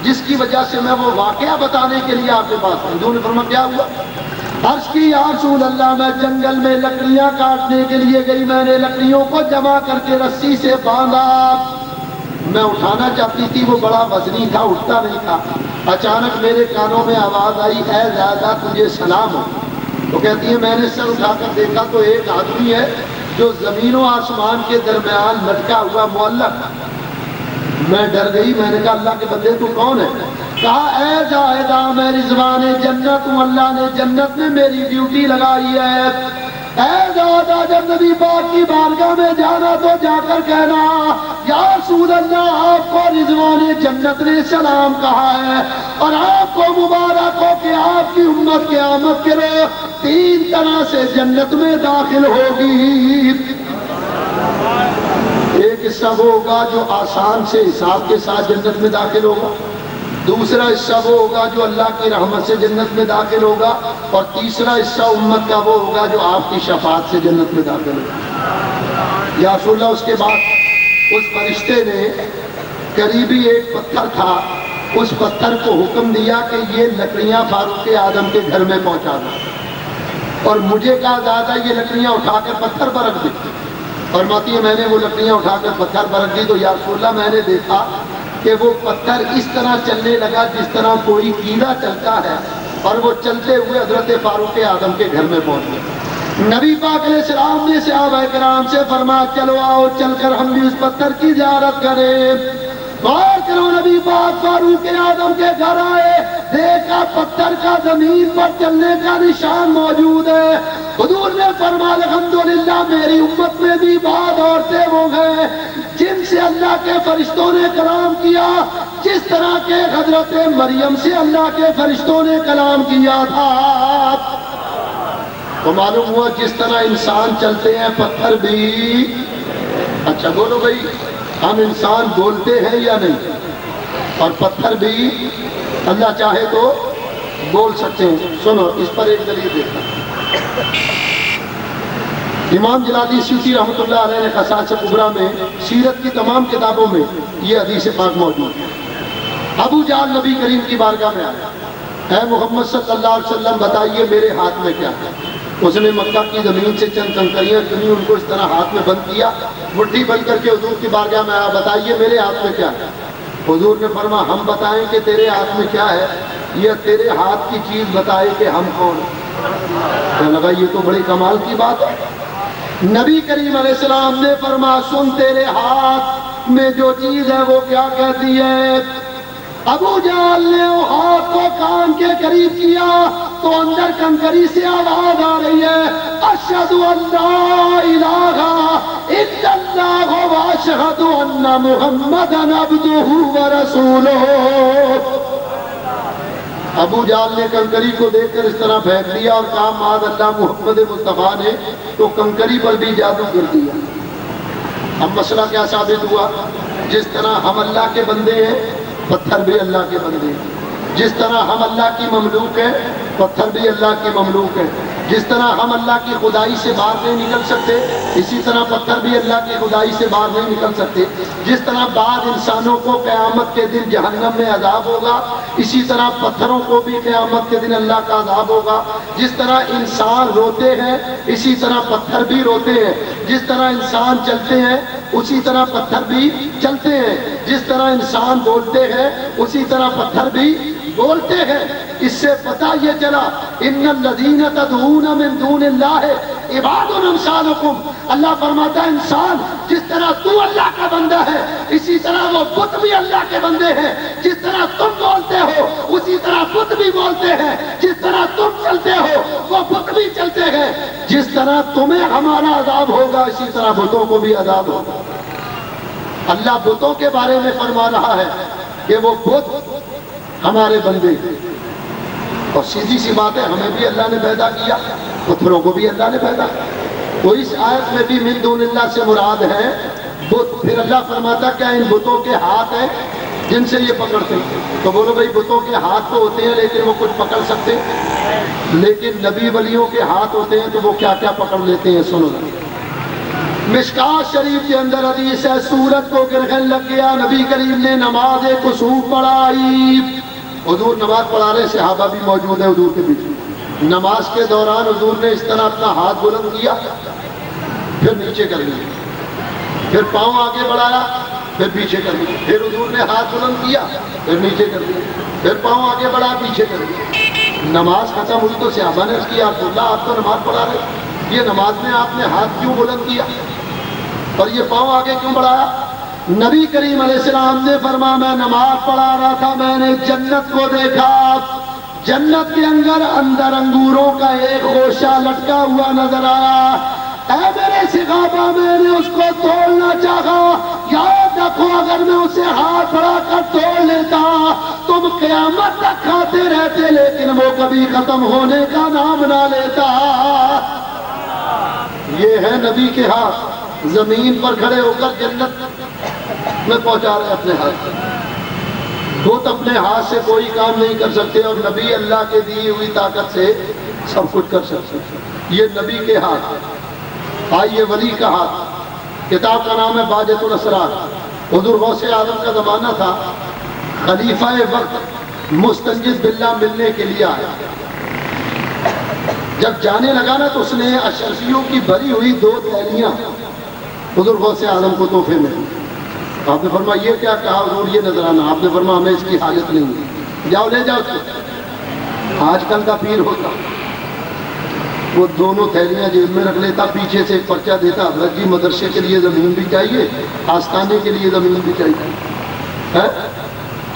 جس کی وجہ سے میں وہ واقعہ بتانے کے لیے آپ کے پاس ہوں۔ انہوں نے فرمایا کیا ہوا؟ عرض کی یا رسول اللہ میں جنگل میں لکڑیاں کاٹنے کے لیے گئی، میں نے لکڑیوں کو جمع کر کے رسی سے باندھا، میں اٹھانا چاہتی تھی، وہ بڑا وزنی تھا، اٹھتا نہیں تھا۔ اچانک میرے کانوں میں آواز آئی اے زیادہ تجھے سلام ہو۔ تو کہتی ہے میں نے سر اٹھا کر دیکھا تو ایک آدمی ہے جو زمین و آسمان کے درمیان لٹکا ہوا معلق۔ میں ڈر گئی، میں نے کہا اللہ کے بندے تو کون ہے؟ کہا اے زائدہ میں رضوان جنت ہوں، اللہ نے جنت میں میری ڈیوٹی لگائی ہے۔ اے زائدہ جب نبی پاک کی بارگاہ میں جانا تو جا کر کہنا یا رسول اللہ آپ کو رضوان جنت نے سلام کہا ہے اور آپ کو مبارک ہو کہ آپ کی امت قیامت کے روز 3 طرح سے جنت میں داخل ہوگی۔ ایک حصہ وہ ہوگا جو آسان سے حساب کے ساتھ جنت میں داخل ہوگا، دوسرا حصہ وہ ہوگا جو اللہ کی رحمت سے جنت میں داخل ہوگا، اور تیسرا حصہ امت کا وہ ہوگا جو آپ کی شفاعت سے جنت میں داخل ہوگا۔ یا رسول اللہ اس کے بعد اس فرشتے نے قریبی ایک پتھر تھا، اس پتھر کو حکم دیا کہ یہ لکڑیاں فاروق اعظم کے گھر میں پہنچا دو، اور مجھے کہا زیادہ یہ لکڑیاں اٹھا کر پتھر پر رکھ دی۔ فرماتی ہے میں نے وہ لکڑیاں اٹھا کر پتھر پر رکھ دی تو یا رسول اللہ میں نے دیکھا کہ وہ پتھر اس طرح چلنے لگا جس طرح کوئی کیڑا چلتا ہے، اور وہ چلتے ہوئے حضرت فاروق اعظم کے گھر میں پہنچ گئے۔ نبی پاک علیہ السلام نے صحابہ کرام سے فرمایا چلو آؤ چل کر ہم بھی اس پتھر کی زیارت کریں۔ غور کرو نبی پاک فاروق اعظم کے گھر آئے، دیکھا پتھر کا زمین پر چلنے کا نشان موجود ہے۔ حضور نے فرمایا الحمدللہ میری امت میں بھی بعض عورتیں وہ ہیں جن سے اللہ کے فرشتوں نے کلام کیا جس طرح کے حضرت مریم سے اللہ کے فرشتوں نے کلام کیا تھا۔ تو معلوم ہوا جس طرح انسان چلتے ہیں پتھر بھی۔ اچھا بولو بھائی ہم انسان بولتے ہیں یا نہیں؟ اور پتھر بھی اللہ چاہے تو بول سکتے ہیں۔ سنو اس پر ایک دلیل دیکھا، امام جلادی سیوطی رحمۃ اللہ علیہ نے قصائص کبریٰ میں سیرت کی تمام کتابوں میں یہ حدیث پاک موجود ہے۔ ابو جہل نبی کریم کی بارگاہ میں آیا، اے محمد صلی اللہ علیہ وسلم بتائیے میرے ہاتھ میں کیا ہے؟ اس نے مکہ کی زمین سے چند کنکریاں چنی، ان کو اس طرح ہاتھ میں بند کیا، مٹھی بند کر کے حضور کی بارگاہ میں آیا، بتائیے میرے ہاتھ میں کیا ہے؟ حضور نے فرمایا ہم بتائیں کہ تیرے ہاتھ میں کیا ہے یا تیرے ہاتھ کی چیز بتائے کہ ہم کون؟ کہنے لگا یہ تو بڑی کمال کی بات ہے۔ نبی کریم علیہ السلام نے فرمایا سن تیرے ہاتھ میں جو چیز ہے وہ کیا کہتی ہے؟ ابو جہل نے وہ ہاتھ کو کان کے قریب کیا تو اندر کنکری سے آواز آ رہی ہے اشہد ان لا الہ الا اللہ واشہد ان محمدا عبدہ ورسولہ۔ ابو جہل نے کنکری کو دیکھ کر اس طرح پھینک دیا اور کہا معاذ اللہ محمد مصطفیٰ نے تو کنکری پر بھی جادو کر دیا۔ اب مسئلہ کیا ثابت ہوا؟ جس طرح ہم اللہ کے بندے ہیں پتھر بھی اللہ کے بندے ہیں، جس طرح ہم اللہ کی مملوک ہیں پتھر بھی اللہ کی مملوک ہیں، جس طرح ہم اللہ کی خدائی سے باہر نہیں نکل سکتے اسی طرح پتھر بھی اللہ کی خدائی سے باہر نہیں نکل سکتے، جس طرح بعض انسانوں کو قیامت کے دن جہنم میں عذاب ہوگا اسی طرح پتھروں کو بھی قیامت کے دن اللہ کا عذاب ہوگا، جس طرح انسان روتے ہیں اسی طرح پتھر بھی روتے ہیں، جس طرح انسان چلتے ہیں اسی طرح پتھر بھی چلتے ہیں، جس طرح انسان بولتے ہیں اسی طرح پتھر بھی بولتے ہیں، اس سے پتہ یہ چلا ان الذین تدعون من دون اللہ عباد امثالکم، اللہ فرماتا ہے انسان جس طرح تو اللہ کا بندہ ہے اسی طرح وہ بت بھی اللہ کے بندے ہیں، جس طرح تم بولتے ہو اسی طرح بت بھی بولتے ہیں، جس طرح تم چلتے ہو وہ بت بھی چلتے ہیں، جس طرح تمہیں ہمارا عذاب ہوگا اسی طرح بتوں کو بھی عذاب ہوگا۔ اللہ بتوں کے بارے میں فرما رہا ہے کہ وہ بت ہمارے بندے ہیں، اور سیدھی سی بات ہے ہمیں بھی اللہ نے پیدا کیا، پتھروں کو بھی اللہ نے پیدا کیا، تو اس آیت میں بھی من دون اللہ سے مراد ہے بت۔ پھر اللہ فرماتا کیا ان بتوں کے ہاتھ ہیں جن سے یہ پکڑتے ہیں؟ تو بولو بھائی بتوں کے ہاتھ تو ہوتے ہیں لیکن وہ کچھ پکڑ سکتے ہیں، لیکن نبی ولیوں کے ہاتھ ہوتے ہیں تو وہ کیا کیا پکڑ لیتے ہیں، سنو نا۔ مشکات شریف کے اندر حدیث ہے سورج کو گرہن لگ گیا، نبی کریم نے نماز کسوف پڑھائی، حضور نماز پڑھا رہے صحابہ بھی موجود ہیں حضور کے پیچھے، نماز کے دوران حضور نے اس طرح اپنا ہاتھ بلند کیا پھر نیچے کر لیا، پھر پاؤں آگے بڑھایا پھر پیچھے کر لیا، پھر حضور نے ہاتھ بلند کیا پھر نیچے کر لیا، پھر پاؤں آگے بڑھا پیچھے کر لیا۔ نماز ختم ہوئی تو صحابہ نے اس کی عبداللہ آپ تو نماز پڑھا رہے، یہ نماز میں آپ نے ہاتھ کیوں بلند کیا اور یہ پاؤں آگے کیوں بڑھایا؟ نبی کریم علیہ السلام نے فرمایا میں نماز پڑھا رہا تھا، میں نے جنت کو دیکھا، جنت کے اندر انگوروں کا ایک خوشہ لٹکا ہوا نظر آیا، اے میرے صحابہ میں نے اس کو توڑنا چاہا، یاد رکھو اگر میں اسے ہاتھ بڑھا کر توڑ لیتا تم قیامت تک کھاتے رہتے لیکن وہ کبھی ختم ہونے کا نام نہ لیتا۔ یہ ہے نبی کے ہاتھ، زمین پر کھڑے ہو کر جنت میں پہنچا رہے اپنے ہاتھ، بت اپنے ہاتھ سے کوئی کام نہیں کر سکتے اور نبی اللہ کے دی ہوئی طاقت سے سب کچھ کر سکتے، یہ نبی کے ہاتھ۔ آئیے ولی کا ہاتھ، کتاب کا نام ہے باجت الاسرار، حضور غوث اعظم کا زمانہ تھا، خلیفہ وقت مستنجد باللہ ملنے کے لیے آیا، جب جانے لگا نا تو اس نے اشرفیوں کی بھری ہوئی 2 تھیلیاں حضور غوث اعظم کو تحفے میں، آپ نے فرمایا یہ کیا کہا حضور یہ نظرانہ، آپ نے فرمایا ہمیں اس کی حاجت نہیں ہے، جاؤ لے جاؤ اس کو۔ آج کل کا پیر ہوتا وہ دونوں تھیلیاں جیب میں رکھ لیتا، پیچھے سے ایک پرچہ دیتا حضرت جی مدرسے کے لیے زمین بھی چاہیے، آستانے کے لیے زمین بھی چاہیے،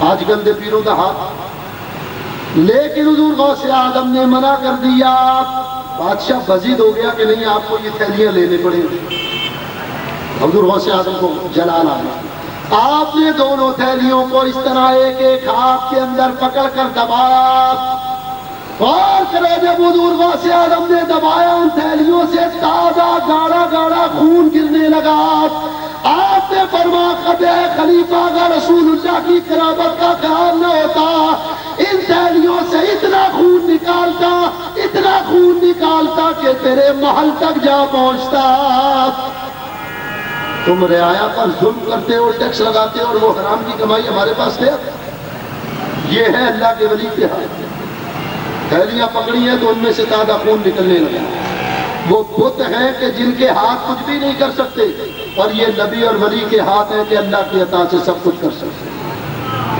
آج کل دے پیروں کا ہاتھ۔ لیکن حضور غوث اعظم نے منع کر دیا، بادشاہ بزید ہو گیا کہ نہیں آپ کو یہ تھیلیاں لینے پڑیں گی، حضور غوث اعظم کو جلال آ گیا، آپ نے دونوں تھیلیوں کو اس طرح ایک ایک ہاتھ کے اندر پکڑ کر دبایا، اور کرو جب حضور غوث اعظم نے دبایا ان تھیلیوں سے تازہ گاڑا گاڑا خون گرنے لگا، آپ نے فرمایا قبر خلیفہ کا رسول اللہ کی قرابت کا خیال نہ ہوتا، ان تھیلیوں سے اتنا خون نکالتا اتنا خون نکالتا کہ تیرے محل تک جا پہنچتا۔ تم رعایا پر ظلم کرتے ہو، ٹیکس لگاتے ہو اور وہ حرام کی کمائی ہمارے پاس دے، یہ ہے اللہ کے ولی کے ہاتھ۔ تھیلیاں پکڑی ہیں تو ان میں سے تازہ خون نکلنے لگا، وہ بت ہیں کہ جن کے ہاتھ کچھ بھی نہیں کر سکتے، اور یہ نبی اور ولی کے ہاتھ ہیں کہ اللہ کی عطا سے سب کچھ کر سکتے۔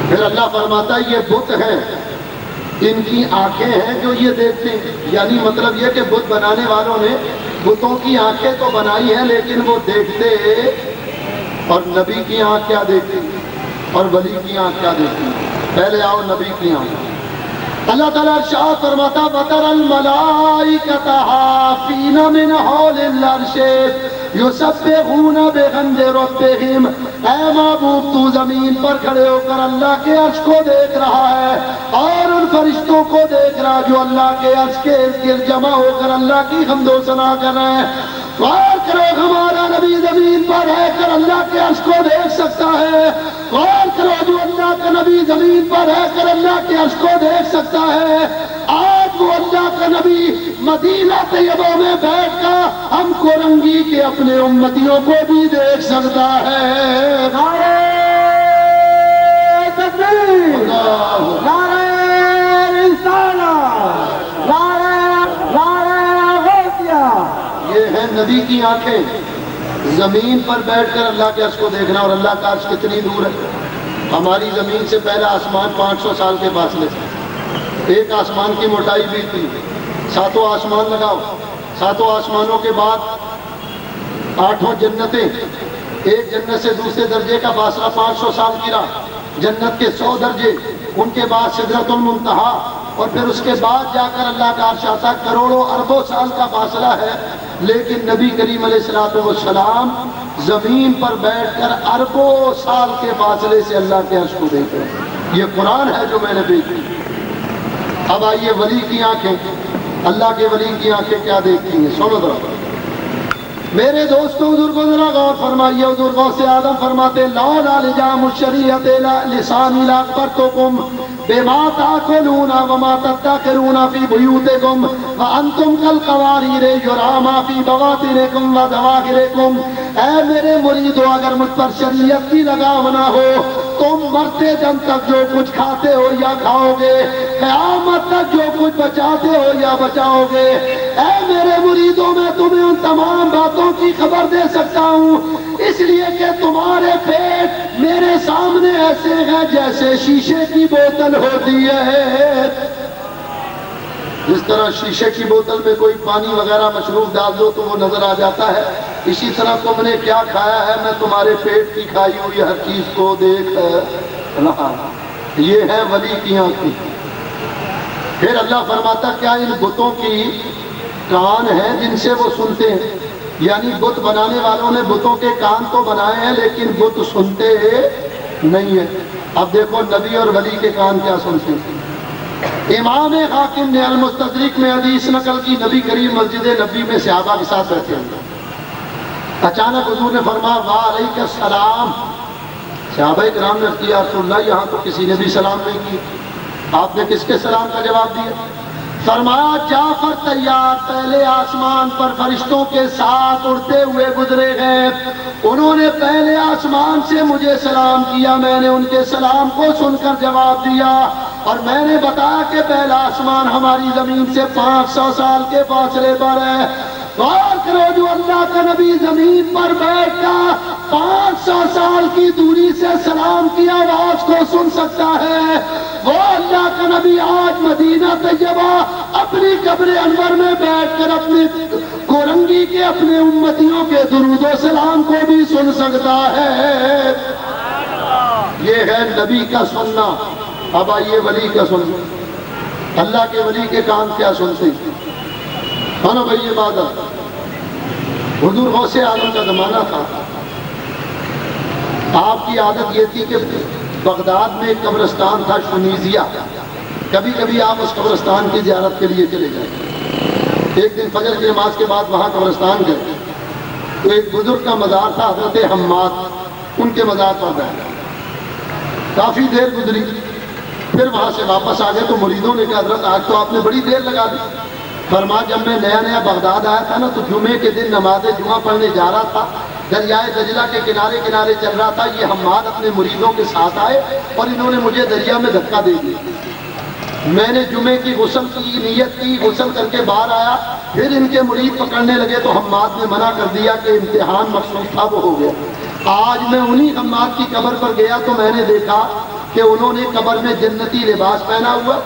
پھر اللہ فرماتا ہے یہ بت ہیں، ان کی آنکھیں ہیں جو یہ دیکھتے ہیں، یعنی مطلب یہ کہ بت بنانے والوں نے بتوں کی آنکھیں تو بنائی ہیں لیکن وہ دیکھتے، اور نبی کی آنکھ کیا دیکھتی اور ولی کی آنکھ کیا دیکھتی؟ پہلے آؤ نبی کی آنکھ۔ اللہ تعالیٰ ارشاد فرماتا وَتَرَى الْمَلَائِكَةَ حَافِّينَ مِنْ حَوْلِ الْعَرْشِ يُسَبِّحُونَ بِحَمْدِ رَبِّهِمْ، اے محبوب تو زمین پر کھڑے ہو کر اللہ کے عرش کو دیکھ رہا ہے اور ان فرشتوں کو دیکھ رہا جو اللہ کے عرش کے ارد گرد جمع ہو کر اللہ کی حمد و ثنا کر رہے ہیں۔ غور کرو ہمارا نبی زمین پر رہ کر اللہ کے عرش کو دیکھ سکتا ہے، غور کرو جو اللہ کا نبی زمین پر رہ کر اللہ کے عرش کو دیکھ سکتا ہے، آج وہ اللہ کا نبی مدینہ طیبہ میں بیٹھ کر ہم کو رنگی کے اپنے امتیوں کو بھی دیکھ سکتا ہے۔ نعرہ تکبیر، نعرہ رسالت، نعرہ غوثیہ۔ یہ ہے نبی کی آنکھیں، زمین پر بیٹھ کر اللہ کے عرش کو دیکھنا، اور اللہ کا عرش کتنی دور ہے، ہماری زمین سے پہلا آسمان 500 سال کے فاصلے سے۔ ایک آسمان کی موٹائی بھی تھی، ساتوں آسمان لگاؤ، ساتوں آسمانوں کے بعد 8 جنتیں، ایک جنت سے دوسرے درجے کا فاصلہ 500 سال کی راہ، جنت کے 100 درجے، ان کے بعد سدرۃ المنتہا، اور پھر اس کے بعد جا کر اللہ کا عرش آتا، کروڑوں اربوں سال کا فاصلہ ہے، لیکن نبی کریم علیہ السلام زمین پر بیٹھ کر اربوں سال کے فاصلے سے اللہ کے عرش کو دیکھ رہے ہیں۔ یہ قرآن ہے جو میں نے بھیجی۔ اب آئیے ولی کی آنکھیں، اللہ کے ولی کی آنکھیں کیا دیکھتی ہیں، سنو ذرا میرے دوستوں، حضور کو ذرا غور فرمائیے۔ حضور غوث اعظم فرماتے لولا لجام الشریعت لسانی لاکبرتکم بما تاکلون وما تدخرون فی بیوتکم وانتم کالقواریر یراما فی بواطنکم وظواہرکم۔ اے میرے مریدو، اگر مجھ پر شریعت کی لگام نہ ہو، تم مرتے دم تک جو کچھ کھاتے ہو یا کھاؤ گے، قیامت تک جو کچھ بچاتے ہو یا بچاؤ گے۔ اے میرے مریدوں، میں تمہیں ان تمام باتوں کی خبر دے سکتا ہوں، اس لیے کہ تمہارے پیٹ میرے سامنے ایسے ہیں جیسے شیشے کی بوتل ہوتی ہے۔ جس طرح شیشے کی بوتل میں کوئی پانی وغیرہ مشروب ڈال دو تو وہ نظر آ جاتا ہے، اسی طرح تم نے کیا کھایا ہے میں تمہارے پیٹ کی کھائی ہوئی ہر چیز کو دیکھ رہا۔ یہ ہے ولی کی آنکھیں۔ پھر اللہ فرماتا کیا ان بتوں کی کان ہیں جن سے وہ سنتے ہیں؟ یعنی بت بنانے والوں نے بتوں کے کان تو بنائے ہیں لیکن بت سنتے نہیں ہیں۔ اب دیکھو نبی اور ولی کے کان کیا سنتے ہیں۔ امام حاکم نے المستدرک میں حدیث نقل کی، نبی کریم مسجد نبی میں صحابہ کے ساتھ بیٹھے ہیں، اچانک حضور نے فرمایا وعلیک السلام۔ صحابہ کرام نے کیا رسول اللہ یہاں تو کسی نے بھی سلام نہیں کیا، آپ نے کس کے سلام کا جواب دیا؟ فرمایا جعفر تیار پہلے آسمان پر فرشتوں کے ساتھ اڑتے ہوئے گزرے ہیں، انہوں نے پہلے آسمان سے مجھے سلام کیا، میں نے ان کے سلام کو سن کر جواب دیا، اور میں نے بتایا کہ پہلا آسمان ہماری زمین سے 500 سال کے فاصلے پر ہے۔ غور کرو، جو اللہ کا نبی زمین پر بیٹھ کر 500 سال کی دوری سے سلام کی آواز کو سن سکتا ہے، وہ اللہ کا نبی آج مدینہ طیبہ اپنی قبر انور میں بیٹھ کر اپنے کورنگی کے اپنے امتیوں کے درود و سلام کو بھی سن سکتا ہے۔ یہ ہے نبی کا سننا۔ اب آئیے ولی کا سننا، اللہ کے ولی کے کان کیا سنتے ہیں؟ نا بھائی عبادت۔ حضور غوث اعظم کا زمانہ تھا، آپ کی عادت یہ تھی کہ بغداد میں ایک قبرستان تھا شنیزیہ، کبھی کبھی آپ اس قبرستان کی زیارت کے لیے چلے جائیں۔ ایک دن فجر کی نماز کے بعد وہاں قبرستان گئے تو ایک بزرگ کا مزار تھا، حضرت حماد، ان کے مزار پر گئے، کافی دیر گزری، پھر وہاں سے واپس آ گئے تو مریدوں نے کہا حضرت آج تو آپ نے بڑی دیر لگا دی۔ فرما جب میں نیا نیا بغداد آیا تھا نا تو جمعے کے دن نماز جمعہ پڑھنے جا رہا تھا، دریائے دجلہ کے کنارے کنارے چل رہا تھا، یہ حماد اپنے مریدوں کے ساتھ آئے اور انہوں نے مجھے دریا میں دھکا دے دیا۔ میں نے جمعے کی غسل کی نیت کی، غسل کر کے باہر آیا، پھر ان کے مرید پکڑنے لگے تو حماد نے منع کر دیا کہ امتحان مخصوص تھا وہ ہو گیا۔ آج میں انہی حماد کی قبر پر گیا تو میں نے دیکھا کہ انہوں نے قبر میں جنتی لباس پہنا ہوا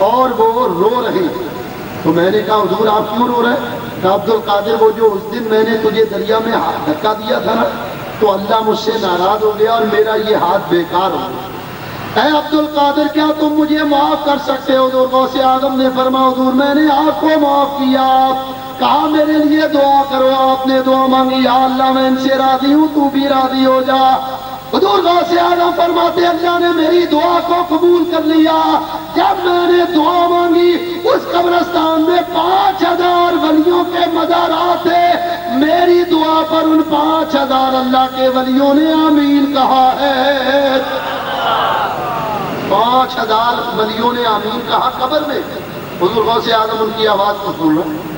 اور وہ رو رہے ہیں۔ تو میں نے کہا حضور آپ کیوں رو رہے ہیں؟ کہ عبد القادر وہ جو اس دن میں نے تجھے دریا میں ہاتھ دھکا دیا تھا نا تو اللہ مجھ سے ناراض ہو گیا اور میرا یہ ہاتھ بیکار ہو گیا۔ اے عبد القادر کیا تم مجھے معاف کر سکتے ہو؟ حضور غوث اعظم نے فرمایا حضور میں نے آپ کو معاف کیا، کہا میرے لیے دعا کرو، آپ نے دعا مانگی یا اللہ میں ان سے راضی ہوں تو بھی راضی ہو جا۔ حضور غوث اعظم فرماتے اللہ نے میری دعا کو قبول کر لیا۔ جب میں نے دعا مانگی اس قبرستان میں 5000 ولیوں کے مزارات تھے، میری دعا پر ان 5000 اللہ کے ولیوں نے آمین کہا ہے۔ 5000 ولیوں نے آمین کہا قبر میں، حضور غوث اعظم ان کی آواز کو سن رہے ہیں۔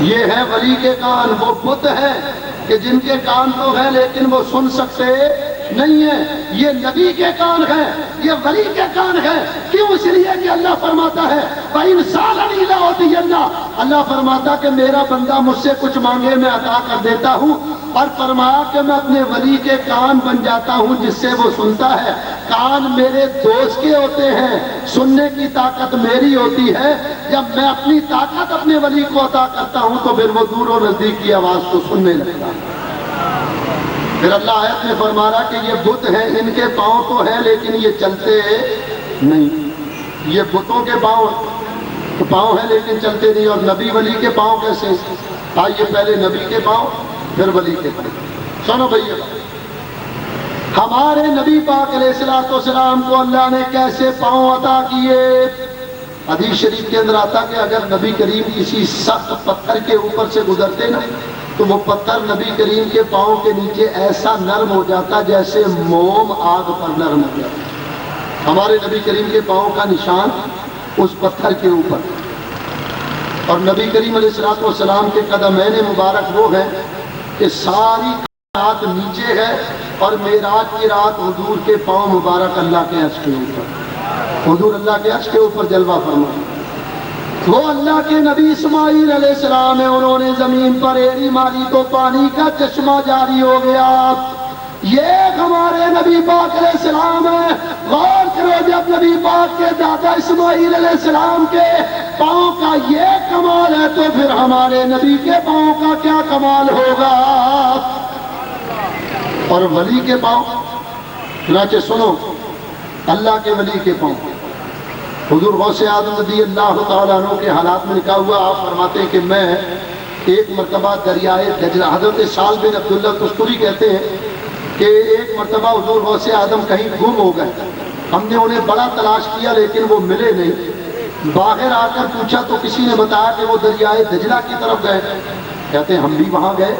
یہ ہے ولی کے کان، وہ بت ہیں کہ جن کے کان تو ہیں لیکن وہ سن سکتے نہیں ہے۔ یہ نبی کے کان ہیں، یہ ولی کے کان ہیں۔ کیوں؟ اس لیے کہ اللہ فرماتا ہے وَإِنْ سَأَلَنِي لَأُعْطِيَنَّهُ، اللہ فرماتا کہ میرا بندہ مجھ سے کچھ مانگے میں عطا کر دیتا ہوں، اور فرمایا کہ میں اپنے ولی کے کان بن جاتا ہوں جس سے وہ سنتا ہے. کان میرے دوست کے ہوتے ہیں, سننے کی طاقت میری ہوتی ہے. جب میں اپنی طاقت اپنے ولی کو عطا کرتا ہوں تو پھر وہ دور و نزدیک کی آواز کو سننے لگتا. پھر اللہ آیت میں فرما رہا کہ یہ بت ہیں, ان کے پاؤں تو ہیں لیکن یہ چلتے نہیں. یہ بتوں کے پاؤں ہیں لیکن چلتے نہیں. اور نبی ولی کے پاؤں کیسے؟ آئیے پہلے نبی کے پاؤں پھر ولی کے پاؤں. سنو بھائی, ہمارے نبی پاک علیہ الصلوۃ والسلام کو اللہ نے کیسے پاؤں عطا کیے؟ حدیث شریف کے اندر آتا کہ اگر نبی کریم کسی سخت پتھر کے اوپر سے گزرتے نا تو وہ پتھر نبی کریم کے پاؤں کے نیچے ایسا نرم ہو جاتا جیسے موم آگ پر نرم ہو جاتا. ہمارے نبی کریم کے پاؤں کا نشان اس پتھر کے اوپر. اور نبی کریم علیہ الصلوۃ والسلام کے قدمین مبارک وہ ہیں کہ ساری رات نیچے ہے اور معراج کی رات حضور کے پاؤں مبارک اللہ کے عرش کے اوپر. حضور اللہ کے عرش کے اوپر جلوہ فرمائے. وہ اللہ کے نبی اسماعیل علیہ السلام ہے, انہوں نے زمین پر ایڑی ماری تو پانی کا چشمہ جاری ہو گیا. یہ ہمارے نبی پاک علیہ السلام ہے. غور کرو, جب نبی پاک کے دادا اسماعیل علیہ السلام کے پاؤں کا یہ کمال ہے تو پھر ہمارے نبی کے پاؤں کا کیا کمال ہوگا؟ اور ولی کے پاؤں, چنانچہ سنو اللہ کے ولی کے پاؤں. حضور غوث اعظم رضی اللہ تعالیٰ عنہ کے حالات میں لکھا ہوا, آپ فرماتے ہیں کہ میں ایک مرتبہ دریائے دجلہ, حضرت سال بن عبداللہ تستری کہتے ہیں کہ ایک مرتبہ حضور غوث اعظم کہیں گم ہو گئے. ہم نے انہیں بڑا تلاش کیا لیکن وہ ملے نہیں. باہر آ کر پوچھا تو کسی نے بتایا کہ وہ دریائے دجلہ کی طرف گئے. کہتے ہیں ہم بھی وہاں گئے.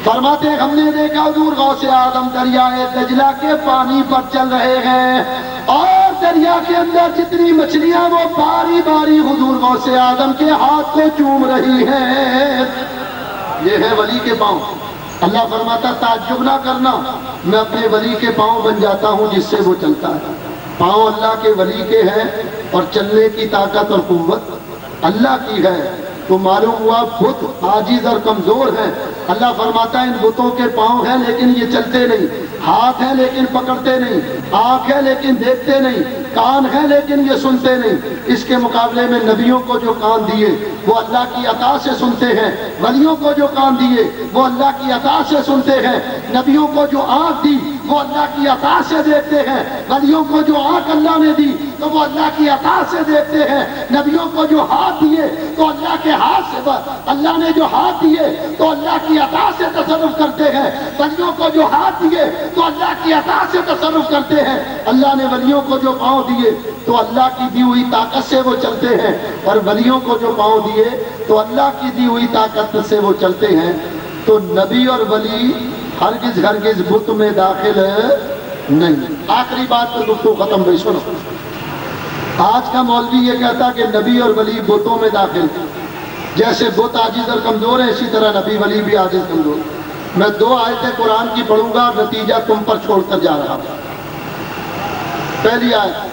فرماتے ہیں ہم نے دیکھا حضور غوث اعظم دریائے دجلہ کے پانی پر چل رہے ہیں اور دریا کے اندر جتنی مچھلیاں وہ باری باری حضور غوث اعظم کے ہاتھ کو چوم رہی ہیں. یہ ہے ولی کے پاؤں. اللہ فرماتا تعجب نہ کرنا, میں اپنے ولی کے پاؤں بن جاتا ہوں جس سے وہ چلتا ہے. پاؤں اللہ کے ولی کے ہیں اور چلنے کی طاقت اور قوت اللہ کی ہے. تو معلوم ہوا بت عاجز اور کمزور ہیں. اللہ فرماتا ہے ان بتوں کے پاؤں ہیں لیکن یہ چلتے نہیں, ہاتھ ہیں لیکن پکڑتے نہیں, آنکھ ہے لیکن دیکھتے نہیں, کان ہے لیکن یہ سنتے نہیں. اس کے مقابلے میں نبیوں کو جو کان دیے وہ اللہ کی عطا سے سنتے ہیں. ولیوں کو جو کان دیے وہ اللہ کی عطا سے سنتے ہیں. نبیوں کو جو آنکھ دی وہ اللہ کی عطا سے دیکھتے ہیں. ولیوں کو جو آنکھ اللہ نے دی تو وہ اللہ کی عطا سے دیکھتے ہیں. نبیوں کو جو ہاتھ دیے تو اللہ کے ہاتھ سے, اللہ نے جو ہاتھ دیے تو اللہ کی عطا سے تصرف کرتے ہیں. ولیوں کو جو ہاتھ دیے تو اللہ کی عطا سے تصرف کرتے ہیں. اللہ نے ولیوں کو جو پاؤں دیے تو اللہ کی دی ہوئی طاقت سے وہ چلتے ہیں, اور ولیوں کو جو پاؤں دیے تو اللہ کی دی ہوئی طاقت سے وہ چلتے ہیں. تو نبی اور ولی ہرگز بت میں داخل نہیں. آخری بات پر گفتگو ختم ہوئی. سنو, آج کا مولوی یہ کہتا کہ نبی اور ولی بتوں میں داخل, جیسے بت عاجز اور کمزور ہے اسی طرح نبی ولی بھی عاجز کمزور. میں 2 آیتیں قرآن کی پڑھوں گا اور نتیجہ تم پر چھوڑ کر جا رہا ہوں. پہلی آیت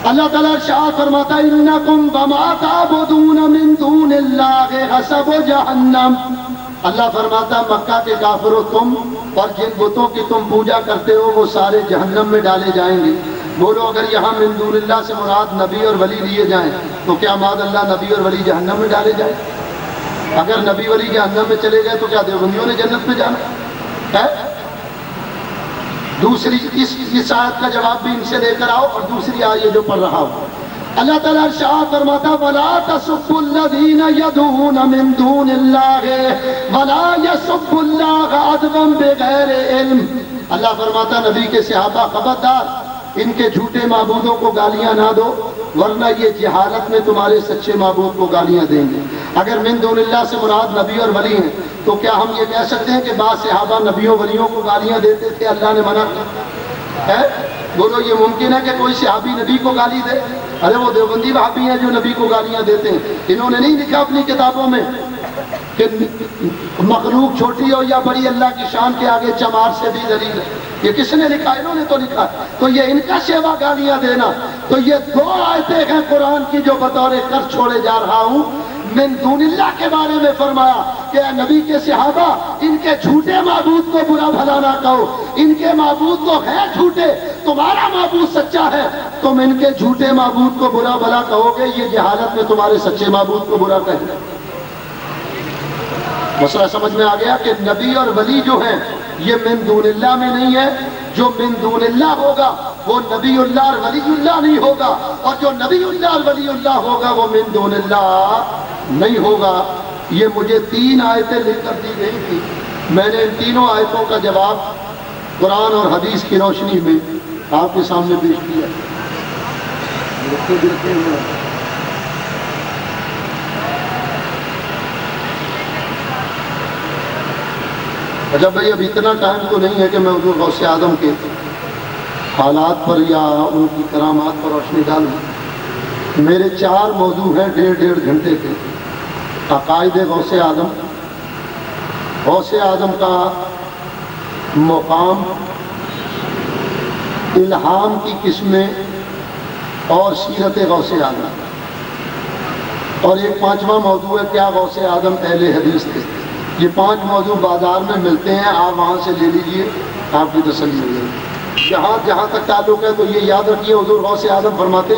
اللہ تعالیٰ ارشاد فرماتا ہے انکم وما تعبدون من دون اللہ حسب جہنم. اللہ فرماتا مکہ کے کافروں, تم اور جن بتوں کی تم پوجا کرتے ہو وہ سارے جہنم میں ڈالے جائیں گے. بولو اگر یہاں من دون اللہ سے مراد نبی اور ولی لیے جائیں تو کیا معاذ اللہ نبی اور ولی جہنم میں ڈالے جائیں؟ اگر نبی ولی جہنم میں چلے گئے تو کیا دیوبندیوں نے جنت میں جانا ہے؟ دوسری اس آیت کا جواب بھی ان سے لے کر آؤ, اور دوسری آیت جو پڑھ رہا ہوں اللہ تعالیٰ ارشاد فرماتا وَلَا تَسُبُّوا الَّذِينَ يَدْعُونَ مِن دُونِ اللَّهِ وَلَا يَسُبُّوا اللَّهَ عَدْوًا بِغَيْرِ عِلْمٍ. اللہ فرماتا نبی کے صحابہ خبردار ان کے جھوٹے معبودوں کو گالیاں نہ دو ورنہ یہ جہالت میں تمہارے سچے معبود کو گالیاں دیں گے. اگر من دون اللہ سے مراد نبی اور ولی ہیں تو کیا ہم یہ کہہ سکتے ہیں کہ بعض صحابہ نبیوں ولیوں کو گالیاں دیتے تھے اللہ نے منع ہے؟ بولو یہ ممکن ہے کہ کوئی صحابی نبی کو گالی دے؟ ارے وہ دیوبندی وہابی ہیں جو نبی کو گالیاں دیتے ہیں. انہوں نے نہیں لکھا اپنی کتابوں میں کہ مخلوق چھوٹی ہو یا بڑی اللہ کی شان کے آگے چمار سے بھی ذلیل ہے. یہ کس نے لکھا؟ انہوں نے تو لکھا. تو یہ ان کا سیوا گالیاں دینا. تو یہ 2 آیتیں ہیں قرآن کی جو بطور قرض چھوڑے جا رہا ہوں. من دون اللہ کے بارے میں فرمایا کہ اے نبی کے صحابہ ان کے جھوٹے معبود کو برا بھلا نہ کہو، ان کے معبود تو ہے جھوٹے، تمہارا معبود سچا ہے، تم ان کے جھوٹے معبود کو برا بھلا کہو گے، یہ جہالت میں تمہارے سچے معبود کو برا کہیں گے۔ مسئلہ سمجھ میں آ گیا کہ نبی اور ولی جو ہیں یہ من دون اللہ میں نہیں ہے، جو من دون اللہ ہوگا وہ نبی اللہ اور ولی اللہ نہیں ہوگا، اور جو نبی اللہ اور ولی اللہ ہوگا وہ من دون اللہ نہیں ہوگا۔ یہ مجھے 3 آیتیں لکھ کر دی گئی تھی، میں نے ان تینوں آیتوں کا جواب قرآن اور حدیث کی روشنی میں آپ کے سامنے پیش کیا۔ اچھا بھائی، اب اتنا ٹائم تو نہیں ہے کہ میں حضور غوث اعظم کے حالات پر یا ان کی کرامات پر روشنی ڈالوں۔ میرے 4 موضوع ہیں 1.5 گھنٹے کے۔ عقائد غوث اعظم، غوث اعظم کا مقام، الہام کی قسمیں اور سیرت غوث اعظم، اور ایک 5واں موضوع ہے کیا غوث اعظم اہل حدیث تھے۔ یہ 5 موضوع بازار میں ملتے ہیں، آپ وہاں سے لے لیجئے، آپ کی تسلی ہو جائے۔ جہاں تک تعلق ہے تو یہ یاد رکھیے، حضور غوث اعظم فرماتے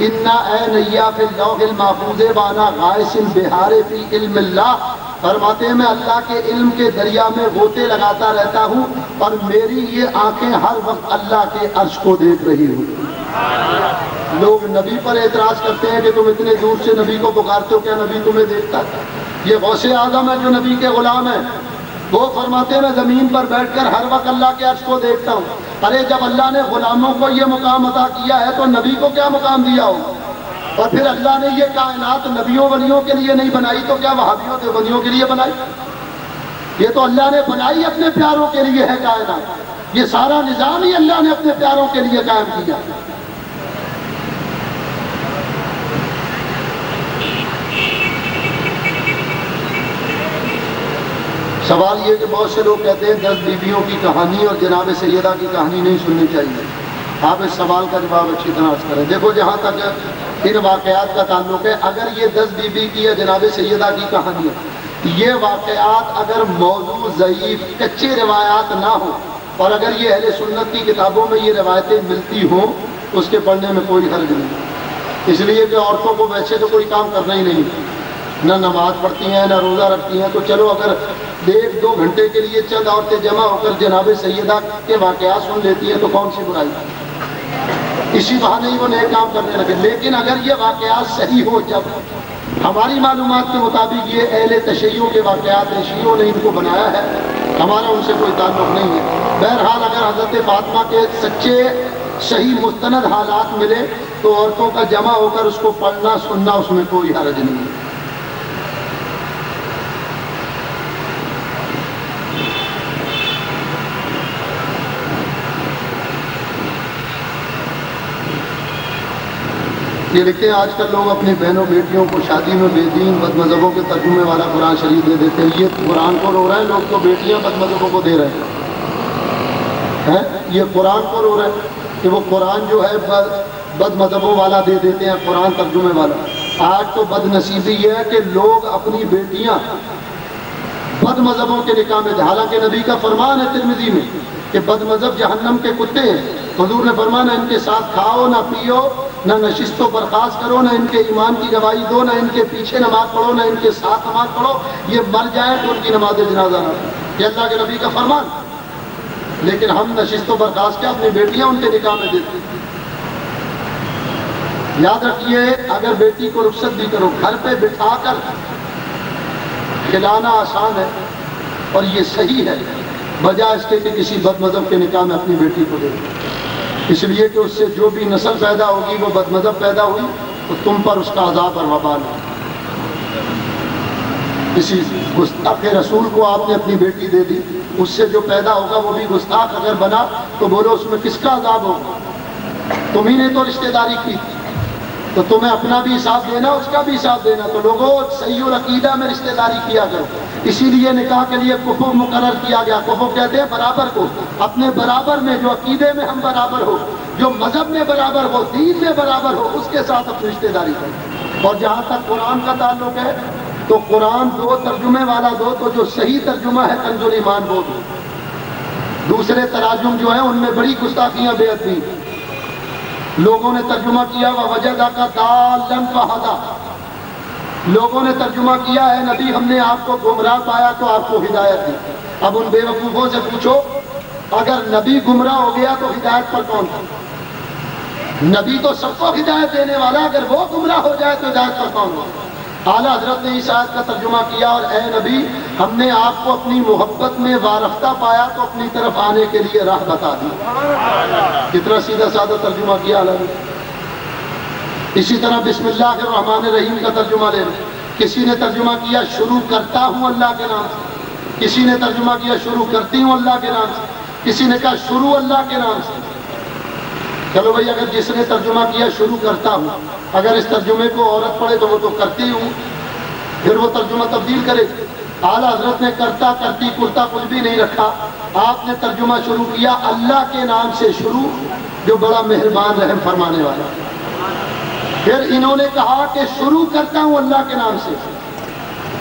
انا اے نیا فی اللوح المحفوظ وانا غائص بہار فی علم اللہ، فرماتے ہیں میں اللہ کے علم کے دریا میں غوطے لگاتا رہتا ہوں اور میری یہ آنکھیں ہر وقت اللہ کے عرش کو دیکھ رہی ہوں۔ لوگ نبی پر اعتراض کرتے ہیں کہ تم اتنے دور سے نبی کو پکارتے ہو، کیا نبی تمہیں دیکھتا ہے؟ یہ غوث اعظم ہے جو نبی کے غلام ہیں، وہ فرماتے ہیں میں زمین پر بیٹھ کر ہر وقت اللہ کے عرش کو دیکھتا ہوں۔ ارے جب اللہ نے غلاموں کو یہ مقام عطا کیا ہے تو نبی کو کیا مقام دیا ہو؟ اور پھر اللہ نے یہ کائنات نبیوں ولیوں کے لیے نہیں بنائی تو کیا وہابیوں دیوبندیوں کے لیے بنائی؟ یہ تو اللہ نے بنائی اپنے پیاروں کے لیے ہے کائنات، یہ سارا نظام ہی اللہ نے اپنے پیاروں کے لیے قائم کیا۔ سوال یہ کہ بہت سے لوگ کہتے ہیں 10 بیویوں کی کہانی اور جناب سیدہ کی کہانی نہیں سننی چاہیے۔ آپ اس سوال کا جواب اچھی طرح سے کریں۔ دیکھو جہاں تک ان واقعات کا تعلق ہے، اگر یہ 10 بیوی کی یا جناب سیدہ کی کہانی ہے، یہ واقعات اگر موضوع ضعیف کچے روایات نہ ہوں اور اگر یہ اہل سنت کی کتابوں میں یہ روایتیں ملتی ہوں اس کے پڑھنے میں کوئی حرج نہیں، اس لیے کہ عورتوں کو ویسے تو کوئی کام کرنا ہی نہیں، نہ نماز پڑھتی ہیں نہ روزہ رکھتی ہیں، تو چلو اگر 1-2 گھنٹے کے لیے چند عورتیں جمع ہو کر جناب سیدہ کے واقعات سن لیتی ہیں تو کون سی برائی؟ اسی بہانے ہی وہ نئے کام کرنے لگے۔ لیکن اگر یہ واقعات صحیح ہو، جب ہماری معلومات کے مطابق یہ اہل تشیع کے واقعات ہیں، شیعوں نے ان کو بنایا ہے، ہمارا ان سے کوئی تعلق نہیں ہے۔ بہرحال اگر حضرت فاطمہ کے سچے صحیح مستند حالات ملے تو عورتوں کا جمع ہو کر اس کو پڑھنا سننا، اس میں کوئی حرج نہیں ہے۔ یہ لکھتے ہیں آج کل لوگ اپنی بہنوں بیٹیوں کو شادی میں بے دین بد مذہبوں کے ترجمے والا قرآن شریف دے دیتے ہیں۔ یہ قرآن کو رو رہے ہیں لوگ، تو بیٹیاں بد مذہبوں کو دے رہے ہیں۔ یہ قرآن کو رو رہے ہیں کہ وہ قرآن جو ہے بد مذہبوں والا دے دیتے ہیں، قرآن ترجمے والا۔ آج تو بد نصیبی یہ ہے کہ لوگ اپنی بیٹیاں بد مذہبوں کے نکاح میں، حالانکہ نبی کا فرمان ہے ترمذی میں کہ بد مذہب جہنم کے کتے ہیں۔ حضور نے فرمایا ان کے ساتھ کھاؤ نہ پیو، نہ نشست و برخاست کرو، نہ ان کے ایمان کی گواہی دو، نہ ان کے پیچھے نماز پڑھو، نہ ان کے ساتھ نماز پڑھو، یہ مر جائیں تو ان کی نماز جنازہ نہ پڑھو۔ یہ اللہ کے نبی کا فرمان، لیکن ہم نشست و برخاست کیا اپنی بیٹیاں ان کے نکاح میں دیتے ہیں۔ یاد رکھیے اگر بیٹی کو رخصت بھی کرو، گھر پہ بٹھا کر کھلانا آسان ہے اور یہ صحیح ہے، بجائے اس کے کہ کسی بد مذہب کے نکاح میں اپنی بیٹی کو دے دو، اس لیے کہ اس سے جو بھی نسل پیدا ہوگی وہ بد مذہب پیدا ہوئی تو تم پر اس کا عذاب اور وبال ہے۔ کسی گستاخ رسول کو آپ نے اپنی بیٹی دے دی، اس سے جو پیدا ہوگا وہ بھی گستاخ اگر بنا تو بولو اس میں کس کا عذاب ہوگا؟ تمہیں نے تو رشتہ داری کی تو تمہیں اپنا بھی حساب دینا، اس کا بھی حساب دینا۔ تو لوگوں صحیح العقیدہ میں رشتہ داری کیا کرو، اسی لیے نکاح کے لیے کفو مقرر کیا گیا۔ کفو کہتے ہیں برابر کو، اپنے برابر میں جو عقیدے میں ہم برابر ہو، جو مذہب میں برابر ہو، دین میں برابر ہو، اس کے ساتھ اپنی رشتہ داری کرو۔ اور جہاں تک قرآن کا تعلق ہے تو قرآن دو ترجمے والا دو، تو جو صحیح ترجمہ ہے کنز الایمان وہ دو۔ دوسرے تراجم جو ہیں ان میں بڑی گستاخیاں بے ادبی، لوگوں نے ترجمہ کیا وَوَجَدَكَ ضَالًّا فَهَدَىٰ، لوگوں نے ترجمہ کیا ہے نبی ہم نے آپ کو گمراہ پایا تو آپ کو ہدایت دی۔ اب ان بے وقوفوں سے پوچھو اگر نبی گمراہ ہو گیا تو ہدایت پر کون تھا؟ نبی تو سب کو ہدایت دینے والا، اگر وہ گمراہ ہو جائے تو ہدایت پر کون ہو؟ اعلیٰ حضرت نے اس آیت کا ترجمہ کیا اور اے نبی ہم نے آپ کو اپنی محبت میں وارفتہ پایا تو اپنی طرف آنے کے لیے راہ بتا دی۔ کتنا سیدھا سادہ ترجمہ کیا اعلیٰ نے۔ اسی طرح بسم اللہ الرحمن الرحیم کا ترجمہ لے لیں، کسی نے ترجمہ کیا شروع کرتا ہوں اللہ کے نام سے، کسی نے ترجمہ کیا شروع کرتی ہوں اللہ کے نام سے، کسی نے کہا شروع اللہ کے نام سے۔ چلو بھائی اگر جس نے ترجمہ کیا شروع کرتا ہوں، اگر اس ترجمے کو عورت پڑھے تو وہ تو کرتی ہوں، پھر وہ ترجمہ تبدیل کرے۔ اعلیٰ حضرت نے کرتا کرتی کرتا کچھ بھی نہیں رکھا، آپ نے ترجمہ شروع کیا اللہ کے نام سے شروع جو بڑا مہربان رحم فرمانے والا۔ پھر انہوں نے کہا کہ شروع کرتا ہوں اللہ کے نام سے،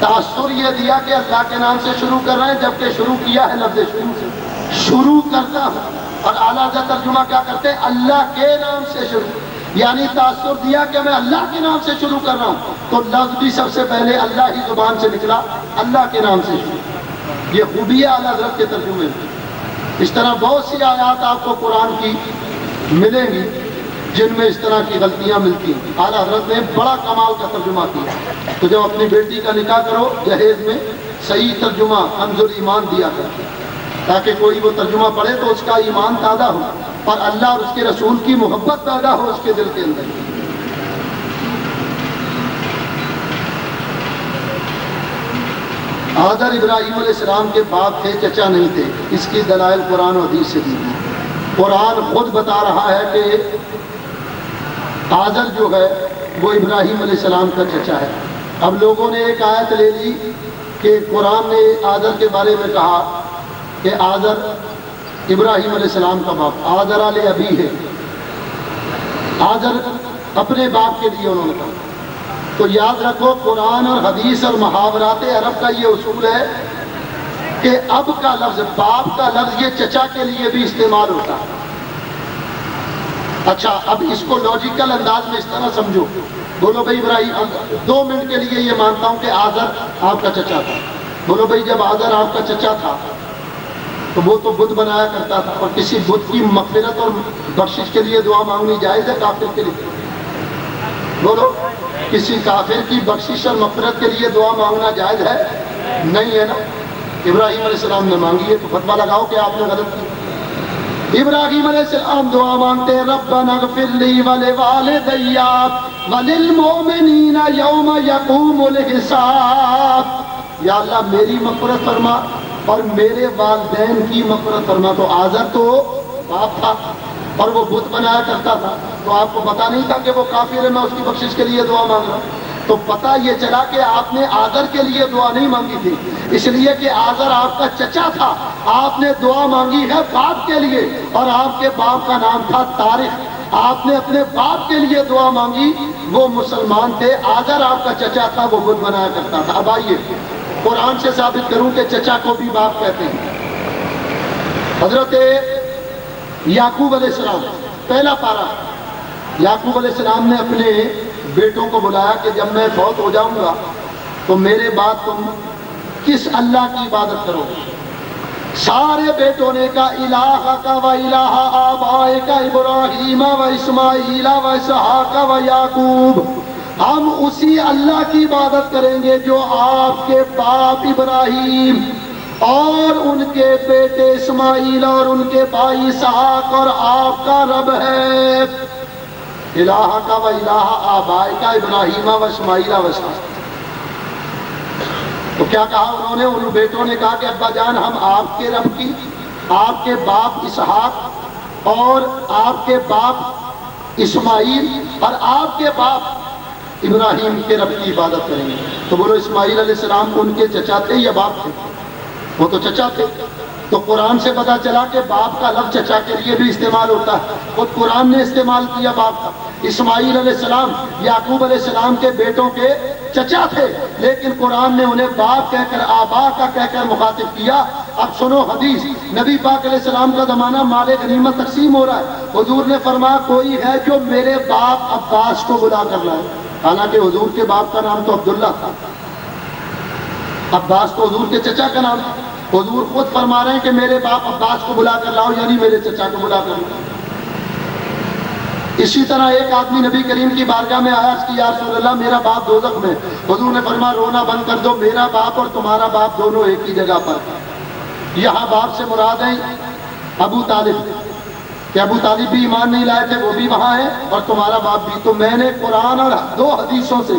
تاثر یہ دیا کہ اللہ کے نام سے شروع کر رہے ہیں جبکہ شروع کیا ہے لفظ شروع سے، شروع کرتا ہوں۔ اور اعلیٰ حضرت ترجمہ کیا کرتے ہیں اللہ کے نام سے شروع، یعنی تاثر دیا کہ میں اللہ کے نام سے شروع کر رہا ہوں تو لفظ بھی سب سے پہلے اللہ ہی زبان سے نکلا، اللہ کے نام سے شروع۔ یہ خوبی ہے اعلیٰ حضرت کے ترجمے میں۔ اس طرح بہت سی آیات آپ کو قرآن کی ملیں گی جن میں اس طرح کی غلطیاں ملتی ہیں۔ اعلیٰ حضرت نے بڑا کمال کا ترجمہ کیا، تو جب اپنی بیٹی کا نکاح کرو جہیز میں صحیح ترجمہ کنز الایمان دیا کرتے، تاکہ کوئی وہ ترجمہ پڑھے تو اس کا ایمان تازہ ہو اور اللہ اور اس کے رسول کی محبت پیدا ہو اس کے دل کے اندر۔ آذر ابراہیم علیہ السلام کے باپ تھے، چچا نہیں تھے، اس کی دلائل قرآن و حدیث سے دی۔ قرآن خود بتا رہا ہے کہ آذر جو ہے وہ ابراہیم علیہ السلام کا چچا ہے۔ اب لوگوں نے ایک آیت لے لی کہ قرآن نے آذر کے بارے میں کہا کہ آذر ابراہیم علیہ السلام کا باپ، آذر علیہ ابی ہے، آذر اپنے باپ کے لیے انہوں نے کہا۔ تو یاد رکھو قرآن اور حدیث اور محاورات عرب کا یہ اصول ہے کہ اب کا لفظ، باپ کا لفظ یہ چچا کے لیے بھی استعمال ہوتا ہے۔ اچھا اب اس کو لاجیکل انداز میں اس طرح سمجھو، بولو بھائی ابراہیم، 2 منٹ کے لیے یہ مانتا ہوں کہ آذر آپ کا چچا تھا، بولو بھائی جب آذر آپ کا چچا تھا تو وہ تو بت بنایا کرتا تھا، اور کسی بت کی مغفرت اور بخشش کے لیے دعا مانگنی جائز ہے کافر کے لیے؟ بولو کسی کافر کی بخشش اور مغفرت کے لیے دعا مانگنا جائز ہے؟ نہیں ہے نا۔ ابراہیم علیہ السلام نے مانگی ہے، تو فتویٰ لگاؤ کہ آپ نے غلط کی۔ ابراہیم علیہ السلام دعا مانگتے ربنا اغفر لی ولوالدی وللمؤمنین یوم یقوم الحساب، یا اللہ میری مغفرت فرما اور میرے والدین کی مغفرت فرما۔ تو آذر تو باپ تھا اور وہ بت بنایا کرتا تھا، تو آپ کو پتا نہیں تھا کہ وہ کافر ہے، میں اس کی بخشش کے لیے دعا مانگ رہا ہوں؟ تو پتہ یہ چلا کہ آپ نے آذر کے لیے دعا نہیں مانگی تھی، اس لیے کہ آذر آپ کا چچا تھا، آپ نے دعا مانگی ہے باپ کے لیے، اور آپ کے باپ کا نام تھا طارق، آپ نے اپنے باپ کے لیے دعا مانگی، وہ مسلمان تھے، آذر آپ کا چچا تھا، وہ بت بنایا کرتا تھا۔ اب آئیے قرآن سے ثابت کروں کہ چچا کو بھی باپ کہتے ہیں۔ حضرت یعقوب علیہ السلام، پہلا پارہ، یعقوب علیہ السلام نے اپنے بیٹوں کو بلایا کہ جب میں فوت ہو جاؤں گا تو میرے بعد تم کس اللہ کی عبادت کرو گے؟ سارے بیٹوں نے کہا الہک و الہ آبائک ابراہیم و اسماعیل و اسحاق و یعقوب، ہم اسی اللہ کی عبادت کریں گے جو آپ کے باپ ابراہیم اور ان کے بیٹے اسماعیل اور ان کے بھائی اسحاق اور آپ کا رب ہے۔ الہک و الہ آبائک ابراہیم و اسماعیل و اسحاق۔ تو کیا کہا انہوں نے؟ ان بیٹوں نے کہا کہ ابا جان ہم آپ کے رب کی، آپ کے باپ اسحاق اور آپ کے باپ اسماعیل اور آپ کے باپ ابراہیم کے رب کی عبادت کریں گے۔ تو بولو اسماعیل علیہ السلام ان کے چچا تھے یا باپ تھے؟ وہ تو چچا تھے۔ تو قرآن سے پتا چلا کہ باپ کا لفظ چچا کے لیے بھی استعمال ہوتا ہے، خود قرآن نے استعمال کیا باپ کا۔ اسماعیل علیہ السلام یعقوب علیہ السلام کے بیٹوں کے چچا تھے، لیکن قرآن نے انہیں باپ کہہ کر، آبا کا کہہ کر مخاطب کیا۔ اب سنو حدیث، نبی پاک علیہ السلام کا زمانہ مال غنیمت تقسیم ہو رہا ہے، حضور نے فرمایا کوئی ہے جو میرے باپ عباس کو بلا کر لائے، حالانکہ حضور کے باپ کا نام تو عبداللہ تھا، عباس تو حضور کے چچا کا نام تھا۔ حضور خود فرما رہے ہیں کہ میرے باپ عباس کو بلا کر لاؤ، یعنی میرے چچا کو بلا کر لاؤ۔ اسی طرح ایک آدمی نبی کریم کی بارگاہ میں آیا، اس کی یا رسول اللہ میرا باپ دوزخ میں، حضور نے فرمایا رونا بند کر دو، میرا باپ اور تمہارا باپ دونوں ایک ہی جگہ پر۔ یہاں باپ سے مراد ہے ابو طالب، کہ ابو طالب بھی ایمان نہیں لائے تھے، وہ بھی وہاں ہے، اور تمہارا باپ بھی۔ تو میں نے قرآن اور دو حدیثوں سے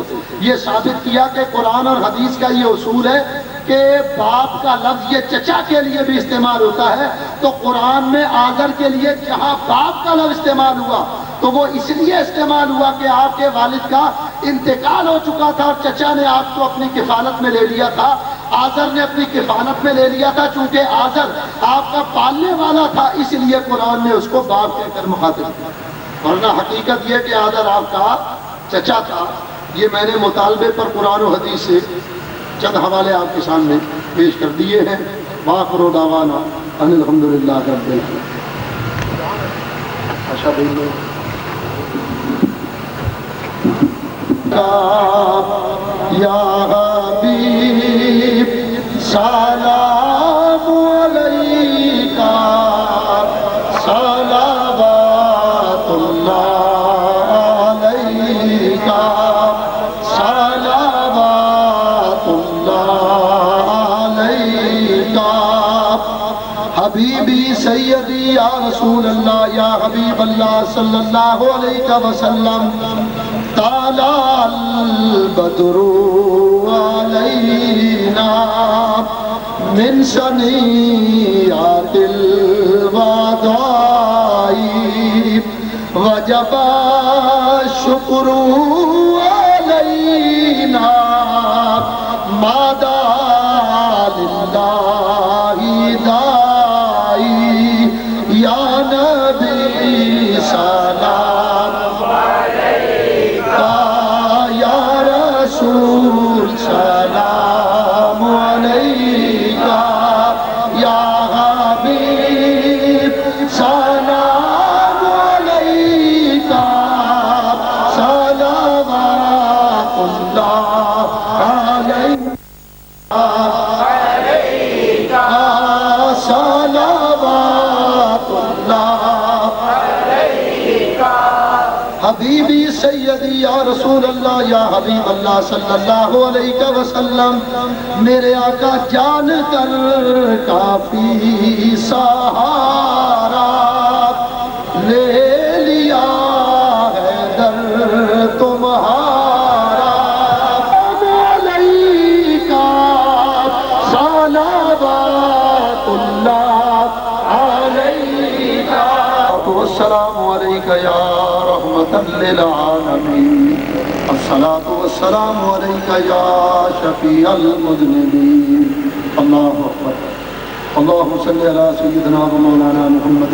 یہ ثابت کیا کہ قرآن اور حدیث کا یہ اصول ہے کہ باپ کا لفظ یہ چچا کے لیے بھی استعمال ہوتا ہے، تو قرآن میں آزر کے لیے جہاں باپ کا لفظ استعمال ہوا تو وہ اس لیے استعمال ہوا کہ آپ کے والد کا انتقال ہو چکا تھا اور چچا نے آپ کو اپنی کفالت میں لے لیا تھا، آزر نے اپنی کفالت میں لے لیا تھا، چونکہ آزر آپ کا پالنے والا تھا، اس لیے قرآن نے اس کو باپ کہہ کر مخاطب کیا، ورنہ حقیقت یہ کہ آزر آپ کا چچا تھا۔ یہ میں نے مطالبے پر قرآن و حدیث سے چند حوالے آپ کے سامنے پیش کر دیے ہیں۔ وآخر دعوانا ان الحمدللہ رب العالمین۔ یا حبیب سلام علیکہ صلوات اللہ علیکہ صلوات اللہ علیکہ حبیبی سیدی یا رسول اللہ یا حبیب اللہ صلی اللہ علیہ وسلم طلع البدر علینا من ثنیات الوداع وجب الشکر علینا ما دعا للہ داعی یا نبی سلام یا رسول سلام علیکہ یا حبیب سلام علیکہ صلوات اللہ علیکہ صلوات اللہ حبیبی سیدی یا رسول اللہ یا حبیب اللہ صلی اللہ علیہ وسلم میرے آقا جان کر کافی سہارا لے لیا ہے در تمہارا علیکہ صلوات اللہ علیکہ والسلام علیکہ یا رحمة للعالمین الصلاة والسلام علیکہ یا شفیع المذنبین اللہ اکبر اللہم صلی علی سیدنا و مولانا محمد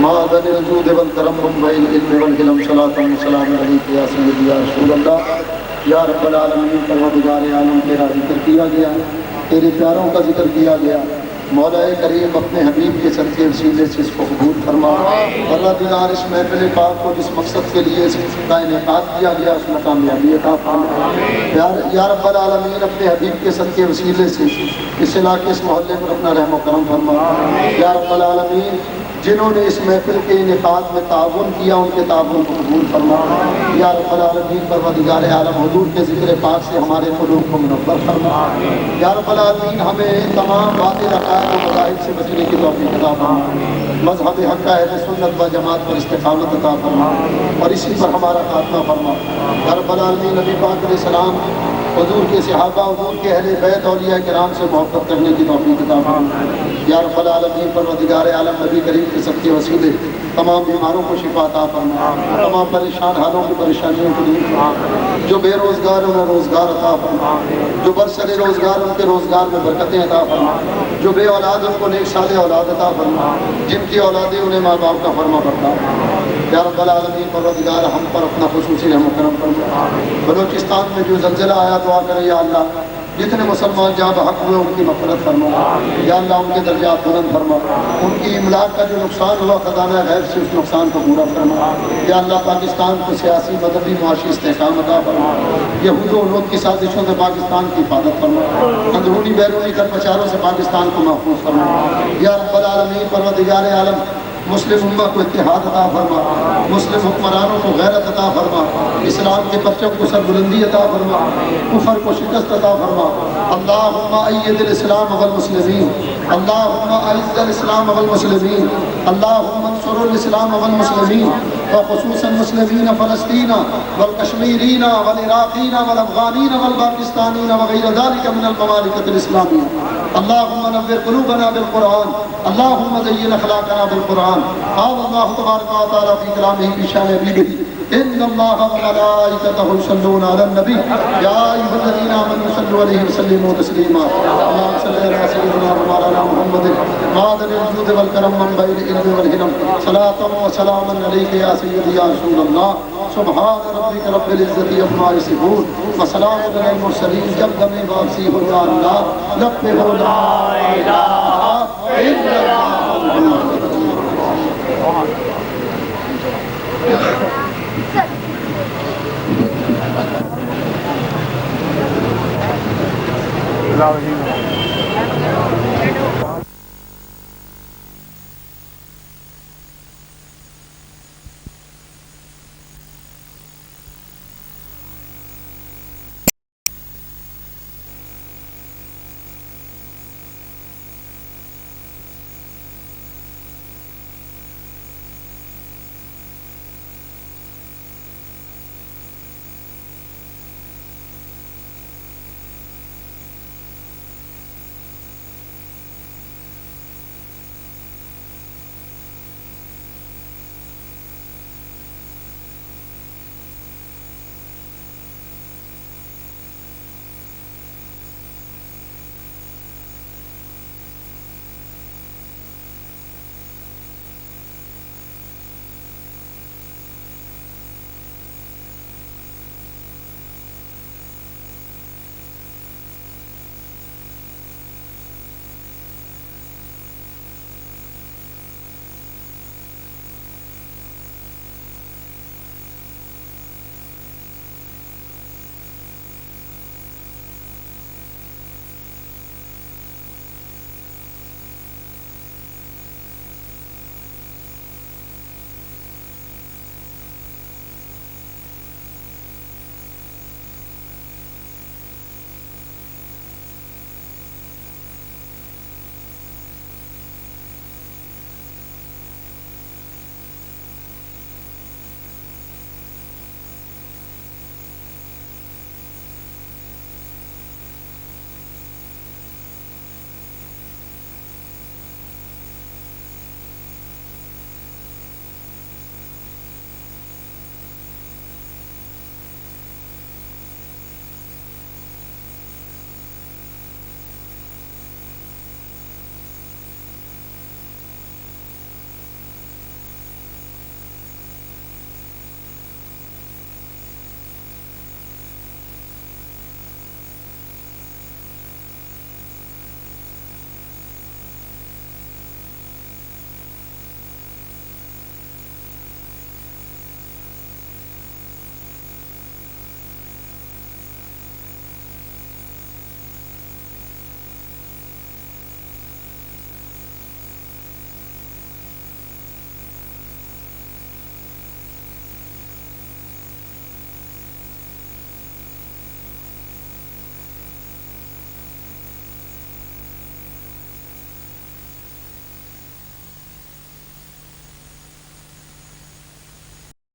معدن الجود والکرم منبع العلم والحلم صلاة وسلام علیکہ یا سیدی یا رسول اللہ یا رب العالمین پروردگار عالم تیرا ذکر کیا گیا، تیرے پیاروں کا ذکر کیا گیا، مولا کریم اپنے حبیب کے صدقے وسیلے سے اس کو قبول فرما۔ پروردگار اس محفل پاک کو جس مقصد کے لیے اس کا انعقاد کیا گیا اس میں کامیابی عطا فرما۔ یا رب العالمین اپنے حبیب کے صدقے وسیلے سے اس علاقے اس محلے پر اپنا رحم و کرم فرما۔ یا رب العالمین جنہوں نے اس محفل کے انعقاد میں تعاون کیا ان کے تعاون کو قبول فرما۔ یا رب العالمین پروردگار عالم حضور کے ذکر پاک سے ہمارے قلوب کو منور فرما۔ یا رب العالمین ہمیں تمام باطل عقائد و مذاہب سے بچنے کی توفیق عطا فرما، مذہب حق اہل سنت و جماعت پر استقامت عطا فرما اور اسی پر ہمارا خاتمہ فرما۔ یا رب العالمین نبی پاک علیہ السلام حضور کے صحابہ حضور کے اہل بیت اولیاء کرام سے محبت کرنے کی توفیق عطا فرما۔ یا رب العالمین پروردگار عالم نبی کریم کے صدقے وسیلے تمام بیماروں کو شفا عطا فرما، تمام پریشان حالوں کی پریشانیوں کو دور فرما، جو بے روزگار انہیں روزگار عطا فرما، جو برسر روزگار ان کے روزگار میں برکتیں عطا فرما، جو بے اولاد ان کو نیک صالح اولاد عطا فرما، جن کی اولادیں انہیں ماں باپ کا فرما بردار یا رب العالمین پروردگار ہم پر اپنا خصوصی رحم و کرم فرما۔ بلوچستان میں جو زلزلہ آیا دعا کرے یا اللہ جتنے مسلمان جہاں بحق ہوئے ان کی مغفرت فرما یا اللہ، ان کے درجات بلند فرما، ان کی املاک کا جو نقصان ہوا خزانہ غیب سے اس نقصان کو پورا فرما یا اللہ، پاکستان کو سیاسی مذہبی معاشی استحکام عطا فرما، یہود و لوط کی سازشوں سے پاکستان کی حفاظت فرما، اندرونی بیرونی خرپچاروں سے پاکستان کو محفوظ فرما یا رب العالمین پروردگار عالم، مسلم امہ کو اتحاد عطا فرما، مسلم حکمرانوں کو غیرت عطا فرما، اسلام کے پرچم کو سربلندی عطا فرما، کفر کو شکست عطا فرما۔ اللہم اید الاسلام والمسلمین، اللہم اعز الاسلام والمسلمین، اللہم انصر الاسلام والمسلمین، وخصوصا مسلمین فلسطین والکشمیرین والعراقین والافغانین والپاکستانین وغیر ذلك من الممالکۃ الاسلامیہ۔ اللہم نور قلوبنا بالقرآن، اللہم زین اخلاقنا بالقرآن۔ قال اللہ تبارک و تعالی فی کلامہ فی شان حبیبہ ان اللہ وملائکتہ یصلون علی النبی یا ایھا الذین آمنوا صلوا علیہ وسلموا تسلیما۔ اللہم صلی علی سیدنا و مولانا محمد معدن الجود والکرم منبع العلم والحلم، صلاۃ و سلاما علیک یا سیدی یا رسول اللہ۔ سبحان ربک رب العزت عما یصفون وسلام علی المرسلین۔ جب دم واپسی ہو یا اللہ لب پہ ہو لا الہ الا اللہ۔